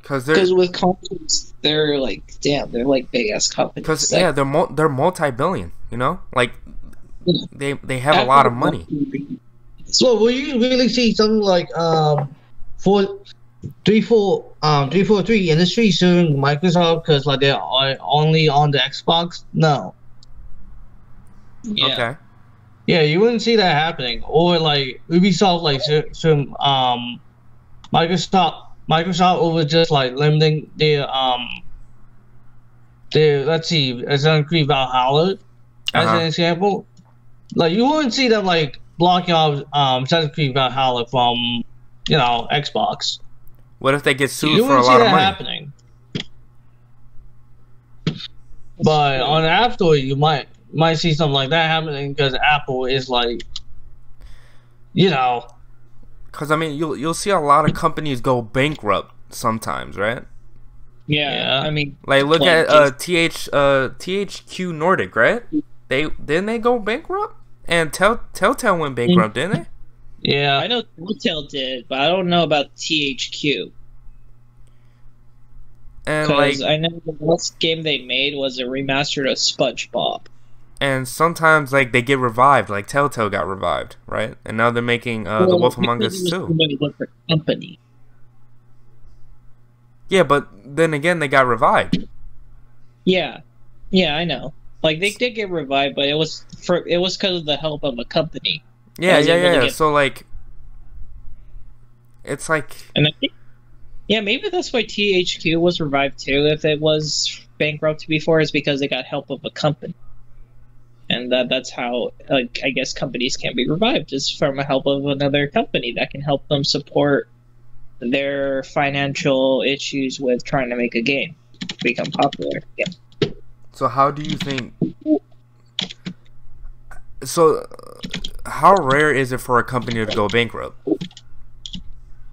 Because with consoles, they're like, damn, they're like big ass companies. Because they're multi-billion, like they have a lot of money. So will you really see something like 343 Industries suing Microsoft because like they're only on the Xbox? No. Yeah. Okay. Yeah, you wouldn't see that happening, or like Ubisoft like some Microsoft over just like limiting their let's see, Assassin's Creed Valhalla as an example. Like you wouldn't see them like blocking off Assassin's Creed Valhalla from Xbox. What if they get sued you for a lot of money? Happening. But on the App Store, you might see something like that happening because Apple is like, Because I mean, you'll see a lot of companies go bankrupt sometimes, right? Yeah. I mean, like look at THQ Nordic, right? Didn't they go bankrupt? And Telltale went bankrupt, didn't they? Yeah, I know Telltale did, but I don't know about THQ. And like, I know the last game they made was a remaster of SpongeBob. And sometimes like they get revived, like Telltale got revived, right? And now they're making The Wolf Among Us 2. Company. Yeah, but then again, they got revived. Yeah, I know. Like they did get revived, but it was because of the help of a company. Yeah. So like, it's like, and I think Yeah, maybe that's why THQ was revived too. If it was bankrupt before, is because they got help of a company, and that's how, like, I guess companies can be revived, is from a help of another company that can help them support their financial issues with trying to make a game become popular. Yeah. So how do you think? So, how rare is it for a company to go bankrupt?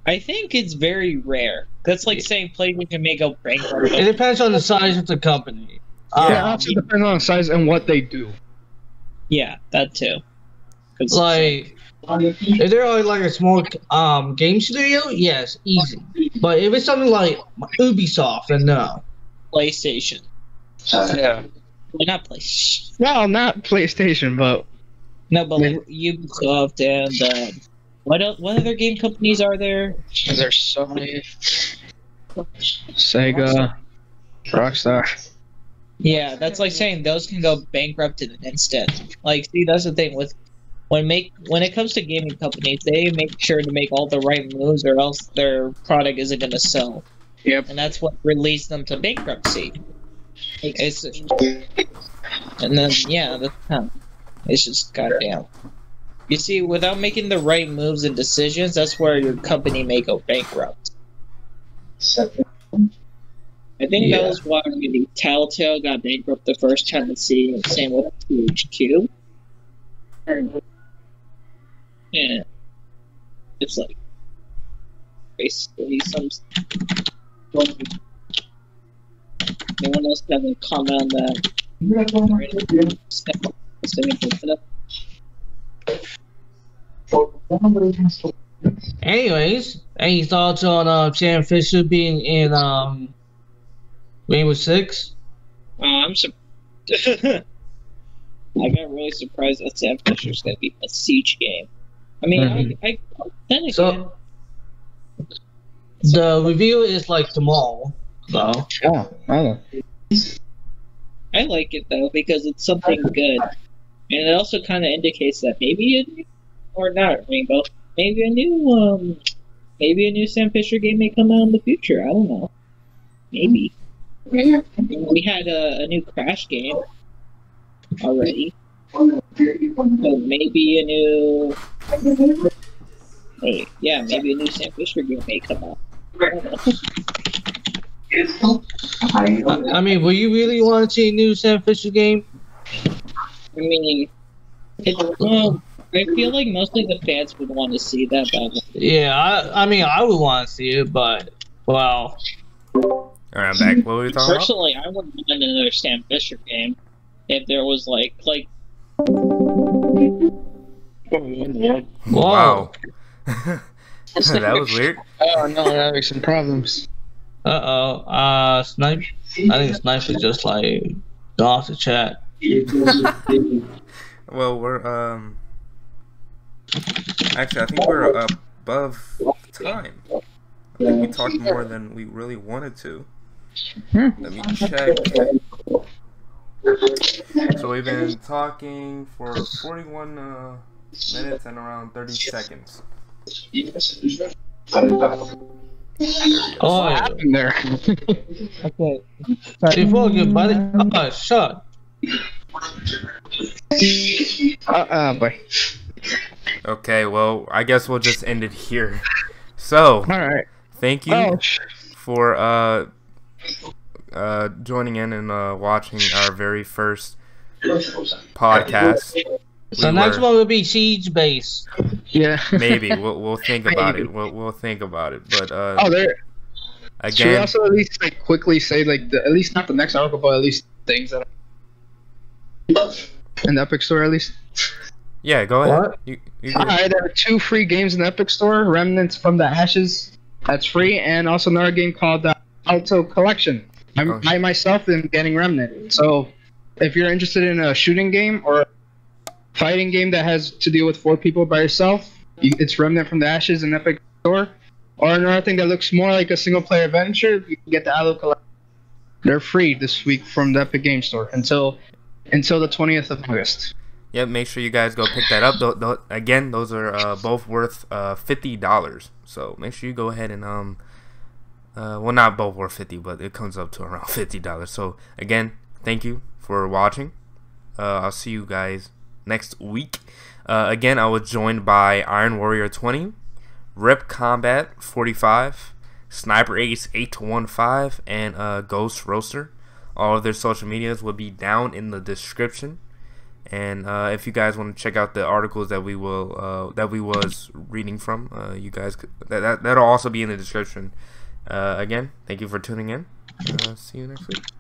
I think it's very rare. That's like saying PlayStation may go bankrupt. It depends on the size of the company. Yeah, it depends on the size and what they do. Yeah, that too. Like, if they're like a small game studio, yes, easy. But if it's something like Ubisoft, then no. PlayStation. Yeah. Well, not PlayStation. Well, not PlayStation, but No, but like Ubisoft and what other game companies are there? there's so many. Sega, Rockstar. Yeah, that's like saying those can go bankrupt in an instant. Like, see, that's the thing with when it comes to gaming companies, they make sure to make all the right moves, or else their product isn't going to sell. Yep. And that's what released them to bankruptcy. And then it's just goddamn. You see, without making the right moves and decisions, that's where your company may go bankrupt. I think that was why Telltale got bankrupt the first time, and same with THQ. Yeah. It's like basically some. Anyone else have a comment on that? Anyways, any thoughts on Sam Fisher being in Rainbow Six? I got really surprised that Sam Fisher's gonna be a Siege game. I mean, I then again. So, the review is like tomorrow, though. Oh, I I like it though because it's something good, and it also kind of indicates that maybe maybe a new Sam Fisher game may come out in the future. I don't know. Maybe. We had a new Crash game already. So maybe a new. Maybe a new Sam Fisher game may come out. I mean, will you really want to see a new Sam Fisher game? I mean, I feel like mostly the fans would want to see that. But Yeah, I mean, I would want to see it, but well. Alright, I'm back. What were we talking about? Personally, I wouldn't want another Sam Fisher game if there was like. Wow. That was weird. Oh no, we're having some problems. Snipe. I think Snipe is just like gone off the chat. Well, we're actually, I think we're above time. I think we talked more than we really wanted to. Let me check. So we've been talking for 41 minutes and around 30 seconds. Oh, What happened there? okay. Before you, buddy. Oh, shut. Boy. Okay, well, I guess we'll just end it here. So, All right. thank you for joining in and watching our very first podcast. So next one will be Siege Base. Yeah. Maybe we'll think about it. We'll think about it. But there. Should we again, also at least like quickly say like at least not the next article, but at least things that in the Epic Store at least. yeah, go ahead. What? You Alright, there are 2 free games in the Epic Store: Remnants from the Ashes, that's free, and also another game called the Alto Collection. I myself am getting Remnant. So if you're interested in a shooting game or a fighting game that has to deal with 4 people by yourself, it's Remnant from the Ashes in Epic Store. Or another thing that looks more like a single player adventure, you can get the Alto Collection. They're free this week from the Epic Game Store until the 20th of August. Yep, make sure you guys go pick that up. Again, those are both worth $50. So make sure you go ahead and well, not both were 50, but it comes up to around $50. So again, thank you for watching. I'll see you guys next week. Again, I was joined by Iron Warrior 20, Rip Combat 45, Sniper Ace 8215, and Ghost Roaster. All of their social medias will be down in the description. And if you guys want to check out the articles that we was reading from, you guys that'll also be in the description. Again, thank you for tuning in. See you next week.